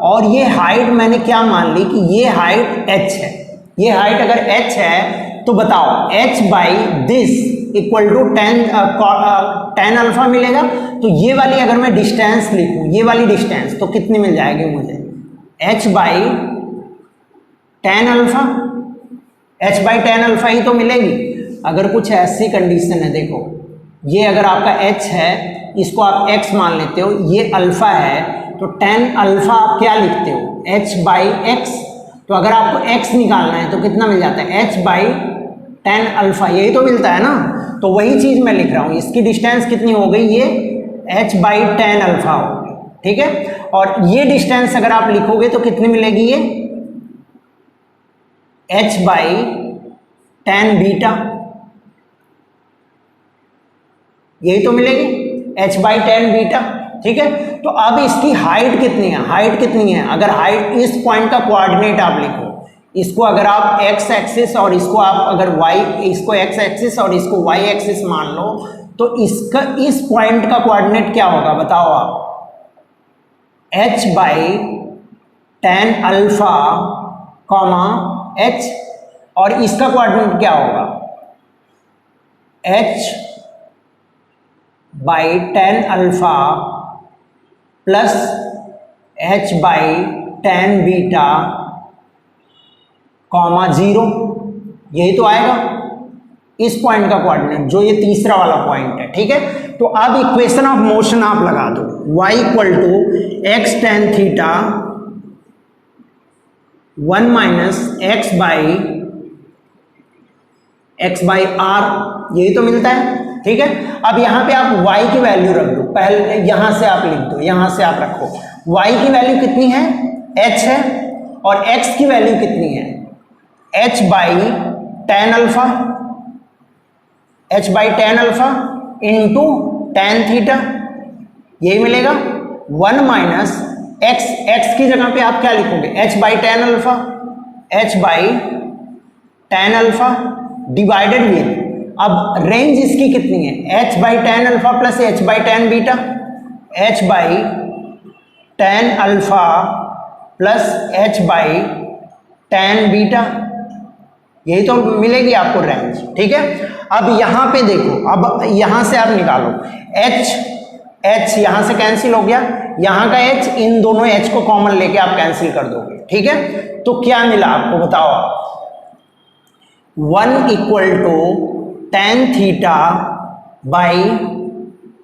और ये हाइट मैंने क्या मान ली कि ये हाइट h है। ये हाइट अगर h है तो बताओ h by this equal to tan alpha मिलेगा। तो ये वाली अगर मैं डिस्टेंस लिखूं, ये वाली डिस्टेंस तो कितनी मिल जाएगी मुझे, h by tan alpha, h by tan alpha ही तो मिलेगी। अगर कुछ ऐसी कंडीशन है, देखो ये अगर आपका h है, इसको आप x मान लेते हो, ये अल्फा है, तो tan अल्फा आप क्या लिखते हो, h बाई x। तो अगर आपको x निकालना है तो कितना मिल जाता है, h/tan अल्फा, यही तो मिलता है ना। तो वही चीज मैं लिख रहा हूं, इसकी डिस्टेंस कितनी हो गई, ये h/tan अल्फा हो गई, ठीक है। और ये डिस्टेंस अगर आप लिखोगे तो कितनी मिलेगी, ये h/tan बीटा, यही तो मिलेगी h/tan बीटा, ठीक है। तो अब इसकी हाइट कितनी है, हाइट कितनी है, अगर हाइट इस पॉइंट का कोऑर्डिनेट आप लिखो, इसको अगर आप x एक्सिस और इसको आप अगर y, इसको x एक्सिस और इसको y एक्सिस मान लो, तो इसका इस पॉइंट का कोऑर्डिनेट क्या होगा बताओ आप, h/tan अल्फा कॉमा h, और इसका कोऑर्डिनेट क्या होगा, h/tan alpha plus h/tan beta comma 0, यही तो आएगा इस पॉइंट का कोऑर्डिनेट, जो ये तीसरा वाला पॉइंट है, ठीक है। तो अब इक्वेशन ऑफ मोशन आप लगा दो, y equal to x tan theta 1 minus x by r, यही तो मिलता है, ठीक है। अब यहां पे आप y की वैल्यू रख दो, पहले यहां से आप लिख दो, यहां से आप रखो, y की वैल्यू कितनी है, h है, और x की वैल्यू कितनी है, h/tan alpha, h/tan alpha into tan theta, यही मिलेगा 1 माइनस x की जगह पे आप क्या लिखोगे, h/tan alpha, h/tan alpha divided with, अब रेंज इसकी कितनी है, h/tan alpha plus h/tan beta, h/tan alpha plus h/tan beta, यही तो मिलेगी आपको रेंज, ठीक है। अब यहां पे देखो, अब यहां से आप निकालो h यहां से कैंसिल हो गया, यहां का h, इन दोनों h को कॉमन लेके आप कैंसिल कर दोगे, ठीक है। तो क्या मिला आपको बताओ आप, 1 equal to tan theta by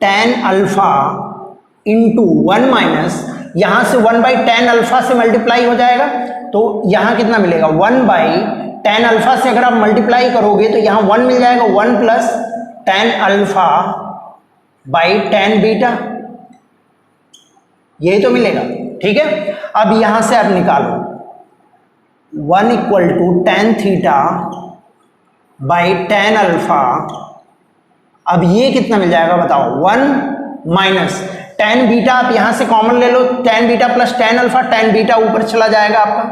tan alpha into 1 minus, यहां से 1/tan अल्फा से मल्टीप्लाई हो जाएगा, तो यहां कितना मिलेगा, 1/tan अल्फा से अगर आप मल्टीप्लाई करोगे तो यहां 1 मिल जाएगा, 1 plus tan alpha by tan beta, यही तो मिलेगा, ठीक है। अब यहां से आप निकालो 1 equal to tan theta by tan alpha, अब ये कितना मिल जाएगा बताओ, 1 माइनस tan बीटा, आप यहां से कॉमन ले लो, tan beta plus tan alpha, tan beta ऊपर चला जाएगा आपका,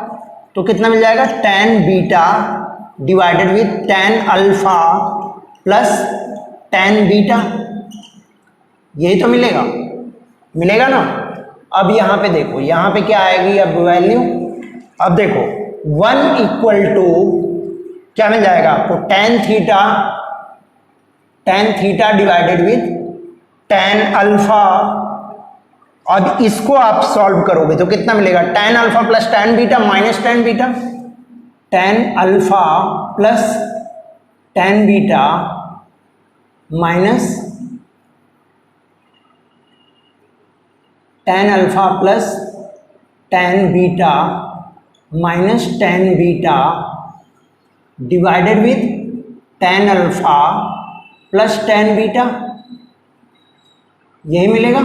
तो कितना मिल जाएगा, tan beta divided with tan alpha plus tan beta, यही तो मिलेगा, मिलेगा ना। अब यहां पे देखो, यहां पे क्या आएगी अब वैल्यू, अब देखो 1 इक्वल टू क्या मिल जाएगा आपको, tan theta divided with tan alpha, अब इसको आप सॉल्व करोगे तो कितना मिलेगा, tan alpha plus tan beta minus tan beta, tan alpha plus tan beta minus tan alpha plus tan beta minus tan beta divided with tan alpha plus tan beta, यही मिलेगा,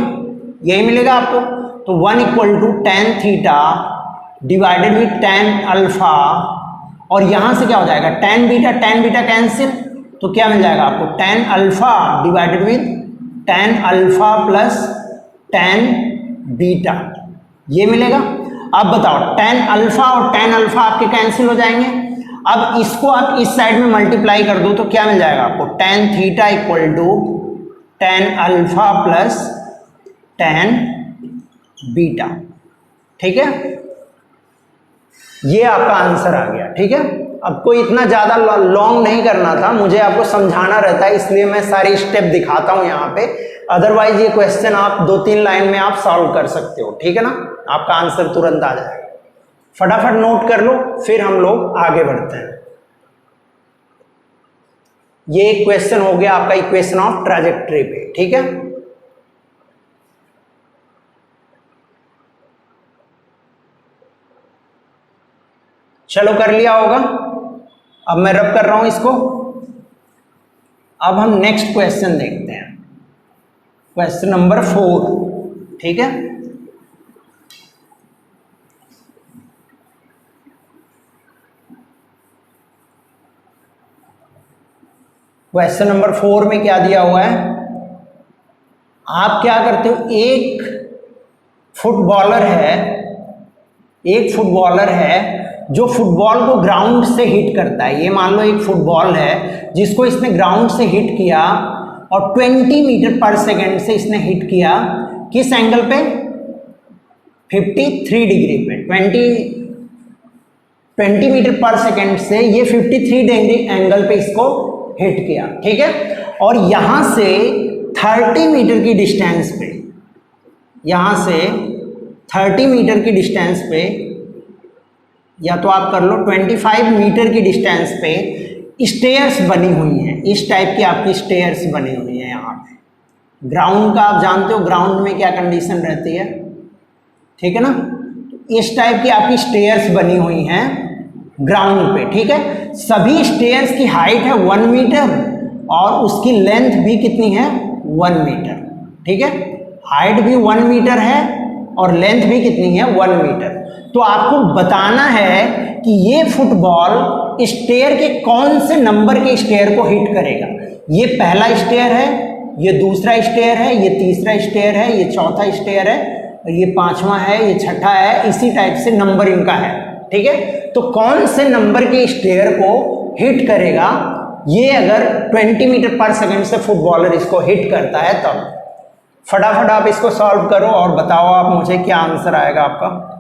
यही मिलेगा आपको। तो 1 equal to tan theta divided with tan alpha, और यहां से क्या हो जाएगा, tan बीटा कैंसिल, तो क्या मिल जाएगा आपको, tan alpha divided with tan alpha plus tan beta, ये मिलेगा। अब बताओ tan अल्फा और tan अल्फा आपके कैंसिल हो जाएंगे, अब इसको आप इस साइड में मल्टीप्लाई कर दो तो क्या मिल जाएगा आपको, tan theta equal to tan alpha plus tan beta, ठीक है। ये आपका आंसर आ गया, ठीक है। अब कोई इतना ज्यादा लॉन्ग नहीं करना था, मुझे आपको समझाना रहता है, इसलिए मैं सारी स्टेप दिखाता हूं यहाँ पे, अदरवाइज ये क्वेश्चन आप 2-3 लाइन में आप सॉल्व कर सकते हो, ठीक है ना, आपका आंसर तुरंत आ जाएगा। फटाफट नोट कर लो, फिर हम लोग आगे बढ़ते हैं। ये क्वेश्चन हो गया आपका इक्वेशन ऑफ ट्रैजेक्टरी पे, ठीक है। चलो कर लिया होगा। अब मैं रब कर रहा हूं इसको। अब हम नेक्स्ट क्वेश्चन देखते हैं, क्वेश्चन नंबर 4। ठीक है, क्वेश्चन नंबर 4 में क्या दिया हुआ है, आप क्या करते हो, एक फुटबॉलर है जो फुटबॉल को ग्राउंड से हिट करता है। ये मान लो एक फुटबॉल है जिसको इसने ग्राउंड से हिट किया और 20 मीटर पर सेकेंड से इसने हिट किया, किस एंगल पे, 53 डिग्री पे। 20 मीटर पर सेकेंड से ये 53 डिग्री एंगल पे इसको हिट किया। ठीक है, और यहां से 30 मीटर की डिस्टेंस पे, यहां से 30 मीटर की डिस्टेंस पे, या तो आप कर लो 25 मीटर की डिस्टेंस पे स्टेयर्स बनी हुई हैं। इस टाइप की आपकी स्टेयर्स बनी हुई हैं यहाँ पे। ग्राउंड का आप जानते हो ग्राउंड में क्या कंडीशन रहती है, ठीक है ना। इस टाइप की आपकी स्टेयर्स बनी हुई हैं ग्राउंड पे। ठीक है, सभी स्टेयर्स की हाइट है 1 मीटर और उसकी लेंथ भी कितनी है, 1 मीटर। ठीक है, हाइट भी 1 मीटर है और लेंथ भी कितनी है, 1 मीटर। तो आपको बताना है कि ये फुटबॉल स्टेयर के कौन से नंबर के स्टेयर को हिट करेगा। ये पहला स्टेयर है, ये दूसरा स्टेयर है, ये तीसरा स्टेयर है, ये चौथा स्टेयर है, ये पांचवा है, ये छठा है। इसी टाइप से नंबर इनका है। ठीक है, तो कौन से नंबर के स्टेयर को हिट करेगा, ये अगर 20 मीटर पर सेकंड से फुटबॉलर इसको हिट करता है तब। फटाफट आप इसको सॉल्व करो और बताओ आप मुझे क्या आंसर आएगा आपका।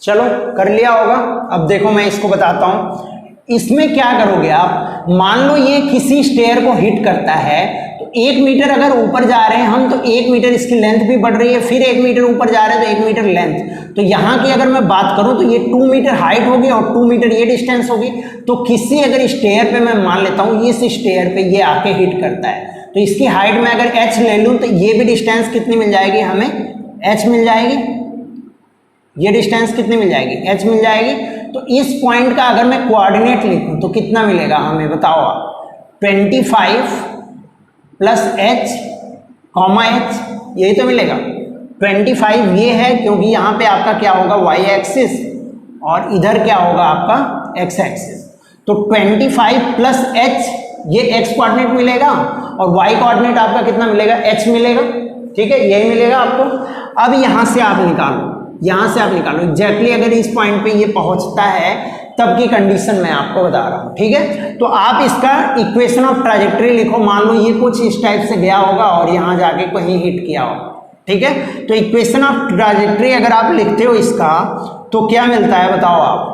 चलो कर लिया होगा। अब देखो मैं इसको बताता हूं, इसमें क्या करोगे आप, मान लो ये किसी स्टेयर को हिट करता है तो 1 मीटर अगर ऊपर जा रहे हैं हम तो 1 मीटर इसकी लेंथ भी बढ़ रही है, फिर 1 मीटर ऊपर जा रहे हैं तो 1 मीटर लेंथ। तो यहाँ की अगर मैं बात करूं तो ये 2 मीटर हाइट होगी और 2 मीटर ये डिस्टेंस होगी। तो किसी अगर स्टेयर पे मैं मान लेता हूं इस स्टेयर पे ये आके हिट करता है तो इसकी हाइट में अगर h ले लूं तो ये भी डिस्टेंस कितनी मिल जाएगी हमें, h मिल जाएगी। ये डिस्टेंस कितनी मिल जाएगी, h मिल जाएगी। तो इस पॉइंट का अगर मैं कोऑर्डिनेट लिखूं तो कितना मिलेगा हमें, बताओ आप। 25 प्लस h कॉमा h, यही तो मिलेगा। 25 ये है क्योंकि यहाँ पे आपका क्या होगा, y एक्सिस, और इधर क्या होगा आपका x एक्सिस। तो 25 प्लस h ये x कोऑर्डिनेट मिलेगा और y कोऑर्डिनेट आपका कितना मिलेगा, h मिलेगा। ठीक है, यही मिलेगा आपको। अब यहाँ से आप निकालो, यहां से आप निकालो एग्जैक्टली अगर इस पॉइंट पे ये पहुंचता है तब की कंडीशन मैं आपको बता रहा हूं। ठीक है, तो आप इसका इक्वेशन ऑफ ट्राजेक्टरी लिखो। मान लो ये कुछ इस टाइप से गया होगा और यहां जाके कहीं हिट किया होगा। ठीक है, तो इक्वेशन ऑफ ट्राजेक्टरी अगर आप लिखते हो इसका तो क्या मिलता है बताओ आप।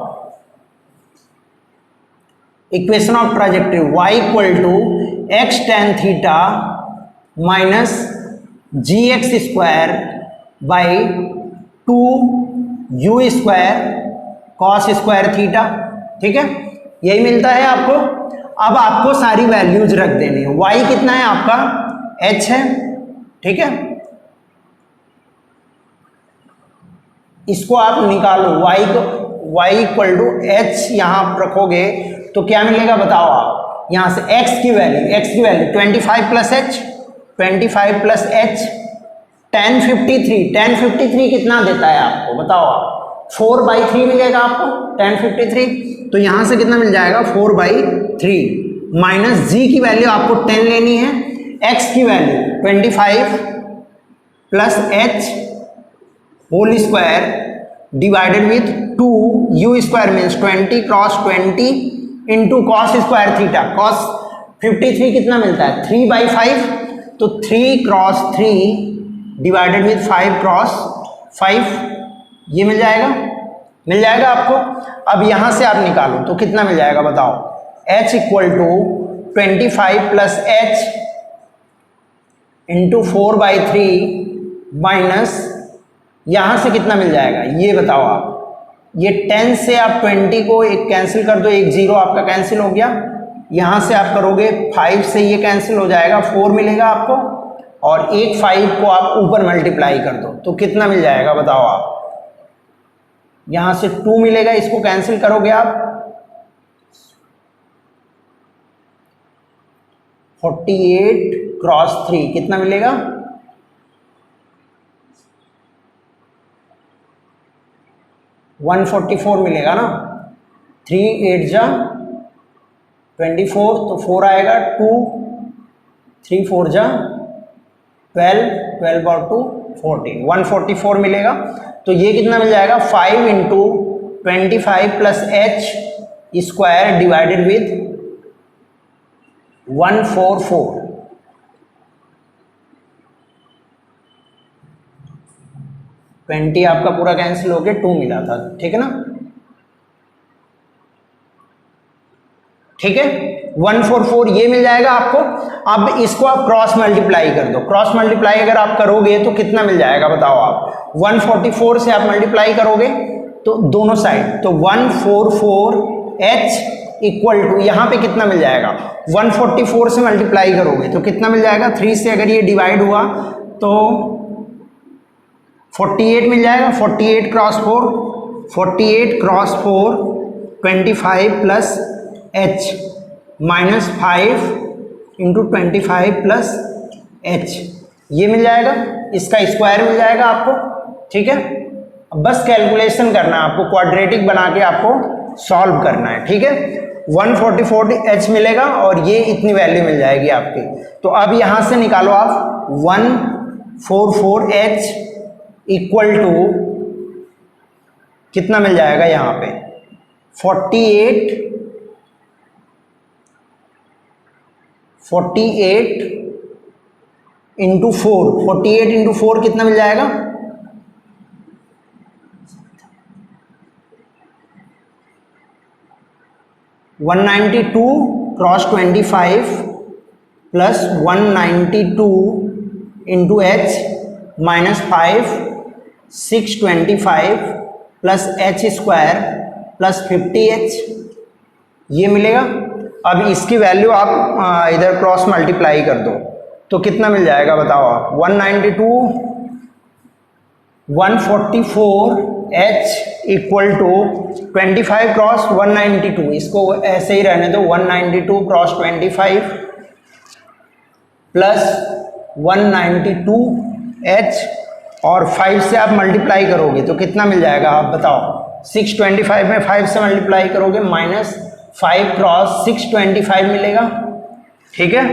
Equation of trajectory y equal to x tan theta minus ji x square by 2u square cos square theta. ठीक है, यही मिलता है आपको। अब आपको सारी वैल्यूज रख देनी है। y कितना है आपका, h है। ठीक है, इसको आप निकालो, y इक्वल टू h यहां आप रखोगे तो क्या मिलेगा बताओ आप। यहां से x की value 25 plus h, 25 plus h 1053 कितना देता है आपको बताओ आप, 4/3 मिलेगा आपको 1053। तो यहां से कितना मिल जाएगा 4/3 माइनस जी की वैल्यू आपको 10 लेनी है, x की value 25 plus h whole square divided with 2u square means 20 cross 20 into cos square theta. Cos 53 कितना मिलता है 3/5, तो 3 क्रॉस 3 डिवाइडेड विथ 5 क्रॉस 5, ये मिल जाएगा आपको। अब यहां से आप निकालो तो कितना मिल जाएगा बताओ, h equal to 25 plus h into 4/3 minus यहां से कितना मिल जाएगा ये बताओ आप, ये 10 से आप 20 को एक कैंसिल कर दो, एक जीरो आपका कैंसिल हो गया। यहाँ से आप करोगे 5 से ये कैंसिल हो जाएगा, 4 मिलेगा आपको, और एक 5 को आप ऊपर मल्टीप्लाई कर दो तो कितना मिल जाएगा बताओ आप। यहाँ से 2 मिलेगा, इसको कैंसिल करोगे आप, 48 क्रॉस 3 कितना मिलेगा, 144 मिलेगा ना। 3 8 जा 24 तो 4 आएगा, 2 3 4 जा 12, 12 और 2 14, 144 मिलेगा। तो ये कितना मिल जाएगा, 5 into 25 plus H square divided with 144। 20 आपका पूरा कैंसिल हो गया, 2 मिला था, ठीक है ना। ठीक है, 144 ये मिल जाएगा आपको। अब इसको आप क्रॉस मल्टीप्लाई कर दो, क्रॉस मल्टीप्लाई अगर आप करोगे तो कितना मिल जाएगा बताओ आप। 144 से आप मल्टीप्लाई करोगे तो दोनों साइड, तो 144h इक्वल टू यहाँ पे कितना मिल जाएगा, 144 से मल्टीप्लाई करोगे तो कितना मिल जाएगा, 3 से अगर ये डिवाइड हुआ तो 48 मिल जाएगा। 48 cross 4, 48 cross 4 25 plus h minus 5 into 25 plus h ये मिल जाएगा, इसका स्क्वायर मिल जाएगा आपको। ठीक है, अब बस कैलकुलेशन करना है आपको, क्वाड्रेटिक बना के आपको सॉल्व करना है। ठीक है, 144h मिलेगा और ये इतनी वैल्यू मिल जाएगी आपकी। तो अब यहां से निकालो आप 144h इक्वल टू कितना मिल जाएगा यहाँ पे, 48 इंटू 4, 48 इंटू 4 कितना मिल जाएगा, 192 cross 25 plus 192 into H minus 5 625 plus H square plus 50h ये मिलेगा। अब इसकी वैल्यू आप इधर क्रॉस मल्टीप्लाई कर दो तो कितना मिल जाएगा बताओ आप, 192 144h इक्वल टू 25 क्रॉस 192, इसको ऐसे ही रहने दो, 192 क्रॉस 25 प्लस 192h और 5 से आप मल्टीप्लाई करोगे तो कितना मिल जाएगा आप बताओ, 625 में 5 से मल्टीप्लाई करोगे माइनस 5 क्रॉस 625 मिलेगा। ठीक है,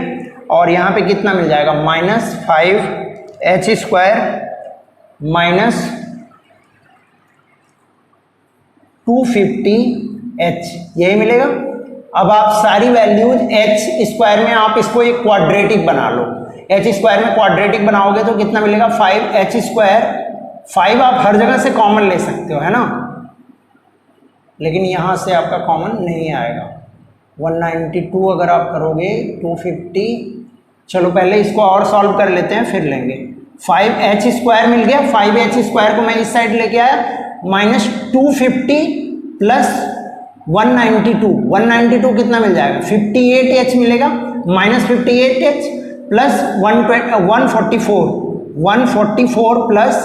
और यहाँ पे कितना मिल जाएगा, minus 5h square minus 250h यही मिलेगा। अब आप सारी वैल्यूज h स्क्वायर में आप इसको एक क्वाड्रेटिक बना लो, h स्क्वायर में क्वाड्रेटिक बनाओगे तो कितना मिलेगा, 5h स्क्वायर। 5 आप हर जगह से कॉमन ले सकते हो है ना, लेकिन यहाँ से आपका कॉमन नहीं आएगा। 192 अगर आप करोगे 250, चलो पहले इसको और सॉल्व कर लेते हैं फिर लेंगे। 5h स्क्वायर मिल गया, 5h स्क्वायर को मैं इस साइड लेके आया, माइनस 250 प्लस 192 कितना मिल जाएगा, 58h मिलेगा, minus 58h plus 144 plus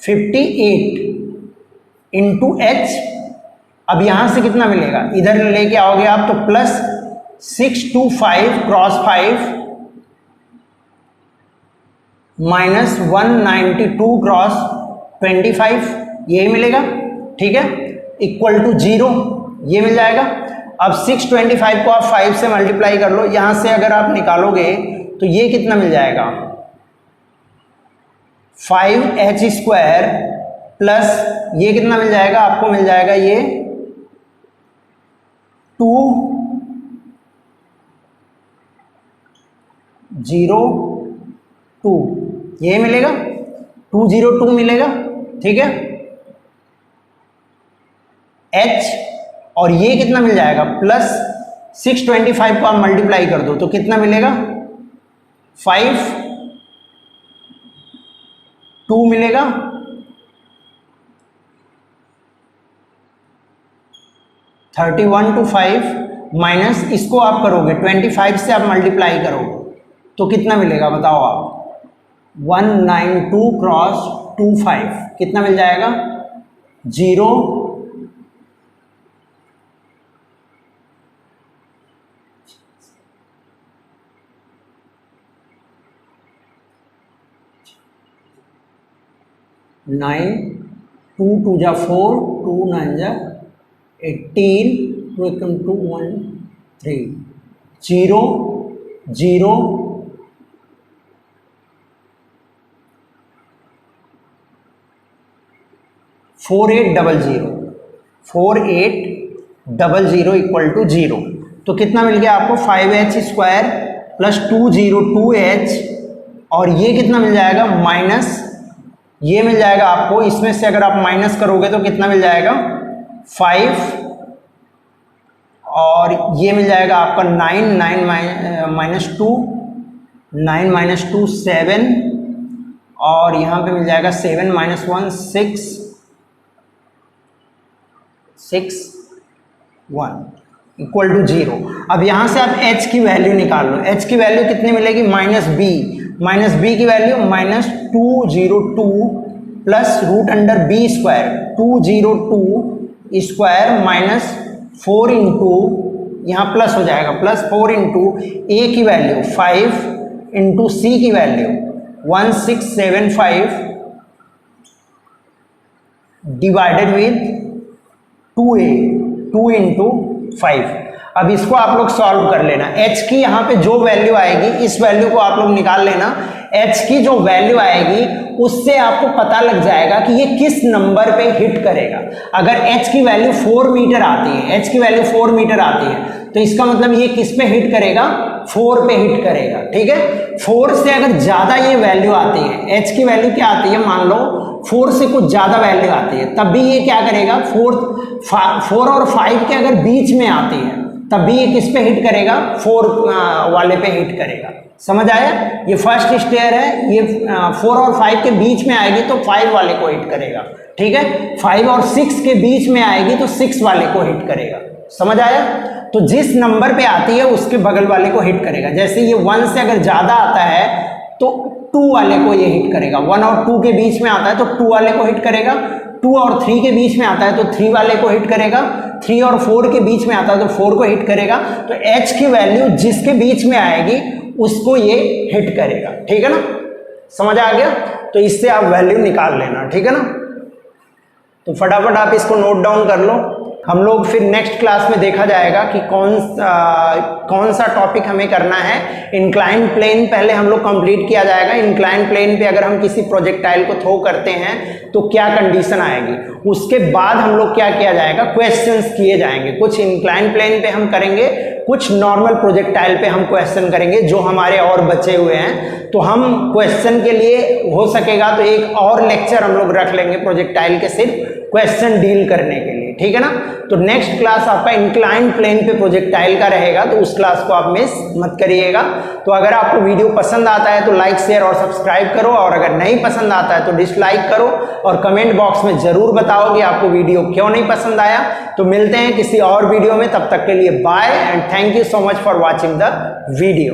58 into h। अब यहां से कितना मिलेगा, इधर लेके आओगे आप तो प्लस 625 क्रॉस 5 माइनस 192 क्रॉस 25 यही मिलेगा। ठीक है, इक्वल टू 0 ये मिल जाएगा। अब 625 को आप 5 से मल्टीप्लाई कर लो, यहां से अगर आप निकालोगे तो ये कितना मिल जाएगा, 5h स्क्वायर प्लस ये कितना मिल जाएगा आपको, मिल जाएगा ये 202 ये मिलेगा, 202 मिलेगा। ठीक है, h और ये कितना मिल जाएगा, प्लस 625 को आप मल्टीप्लाई कर दो तो कितना मिलेगा, 2 मिलेगा 31 to 5 माइनस इसको आप करोगे 25 से आप मल्टीप्लाई करोगे तो कितना मिलेगा बताओ आप, 192 क्रॉस 25 कितना मिल जाएगा, 0 9 2 2 जा 4 2 9 जा 18 2 1 2 1 3 0 0 4800 इक्वल टू 0। तो कितना मिल गया आपको, 5h स्क्वायर प्लस 202h और ये कितना मिल जाएगा माइनस, ये मिल जाएगा आपको, इसमें से अगर आप माइनस करोगे तो कितना मिल जाएगा 5 और ये मिल जाएगा आपका 9 माइनस 2 9 माइनस 2 7 और यहाँ पे मिल जाएगा 7 माइनस 1 6 1 इक्वल टू 0। अब यहाँ से आप h की वैल्यू निकाल लो, h की वैल्यू कितनी मिलेगी, माइनस b की value minus 202 plus root under b square 202 square minus 4 into यहाँ प्लस हो जाएगा प्लस 4 इंटू ए की वैल्यू 5 इंटू सी की value 1675 divided with 2a 2 into 5। अब इसको आप लोग सॉल्व कर लेना, h की यहाँ पे जो वैल्यू आएगी इस वैल्यू को आप लोग निकाल लेना, h की जो वैल्यू आएगी उससे आपको पता लग जाएगा कि ये किस नंबर पे हिट करेगा। अगर h की वैल्यू 4 मीटर आती है, h की वैल्यू 4 मीटर आती है तो इसका मतलब ये किस पे हिट करेगा, 4 पे हिट करेगा, ठीक है। 4 से अगर ज्यादा ये वैल्यू आती है, h की वैल्यू क्या आती है, मान लो 4 से कुछ ज्यादा वैल्यू आती है, तब भी ये क्या करेगा, 4 और 5 के अगर बीच में आती है तब भी ये किस पे हिट करेगा, 4 वाले पे हिट करेगा। समझ आया, ये फर्स्ट स्टेयर है, ये 4 और 5 के बीच में आएगी तो 5 वाले को हिट करेगा, ठीक है। 5 और 6 के बीच में आएगी तो 6 वाले को हिट करेगा। समझ आया, तो जिस नंबर पे आती है उसके बगल वाले को हिट करेगा। जैसे ये 1 से अगर ज्यादा आता है तो 2 वाले को ये हिट करेगा, 1 और 2 के बीच में आता है तो 2 वाले को हिट करेगा, 2 और 3 के बीच में आता है तो 3 वाले को हिट करेगा, 3 और 4 के बीच में आता है तो 4 को हिट करेगा। तो h की वैल्यू जिसके बीच में आएगी उसको ये हिट करेगा, ठीक है ना। समझ आ गया, तो इससे आप वैल्यू निकाल लेना, ठीक है ना। तो फटाफट आप इसको नोट डाउन कर लो। हम लोग फिर नेक्स्ट क्लास में देखा जाएगा कि कौन सा टॉपिक हमें करना है। इंक्लाइन प्लेन पहले हम लोग कंप्लीट किया जाएगा। इंक्लाइन प्लेन पे अगर हम किसी प्रोजेक्टाइल को थ्रो करते हैं तो क्या कंडीशन आएगी, उसके बाद हम लोग क्या किया जाएगा, क्वेश्चंस किए जाएंगे। कुछ इंक्लाइन प्लेन पे हम करेंगे, कुछ नॉर्मल प्रोजेक्टाइल पे हम क्वेश्चन करेंगे जो हमारे और बचे हुए हैं। तो हम क्वेश्चन के लिए हो सकेगा तो एक और लेक्चर हम लोग रख लेंगे प्रोजेक्टाइल के सिर्फ क्वेश्चन डील करने के लिए, ठीक है ना। तो नेक्स्ट क्लास आपका इंक्लाइन प्लेन पे प्रोजेक्टाइल का रहेगा, तो उस क्लास को आप मिस मत करिएगा। तो अगर आपको वीडियो पसंद आता है तो लाइक शेयर और सब्सक्राइब करो, और अगर नहीं पसंद आता है तो डिसलाइक करो और कमेंट बॉक्स में जरूर बताओ कि आपको वीडियो क्यों नहीं पसंद आया। तो मिलते हैं किसी और वीडियो में, तब तक के लिए bye and thank you so much for watching the video.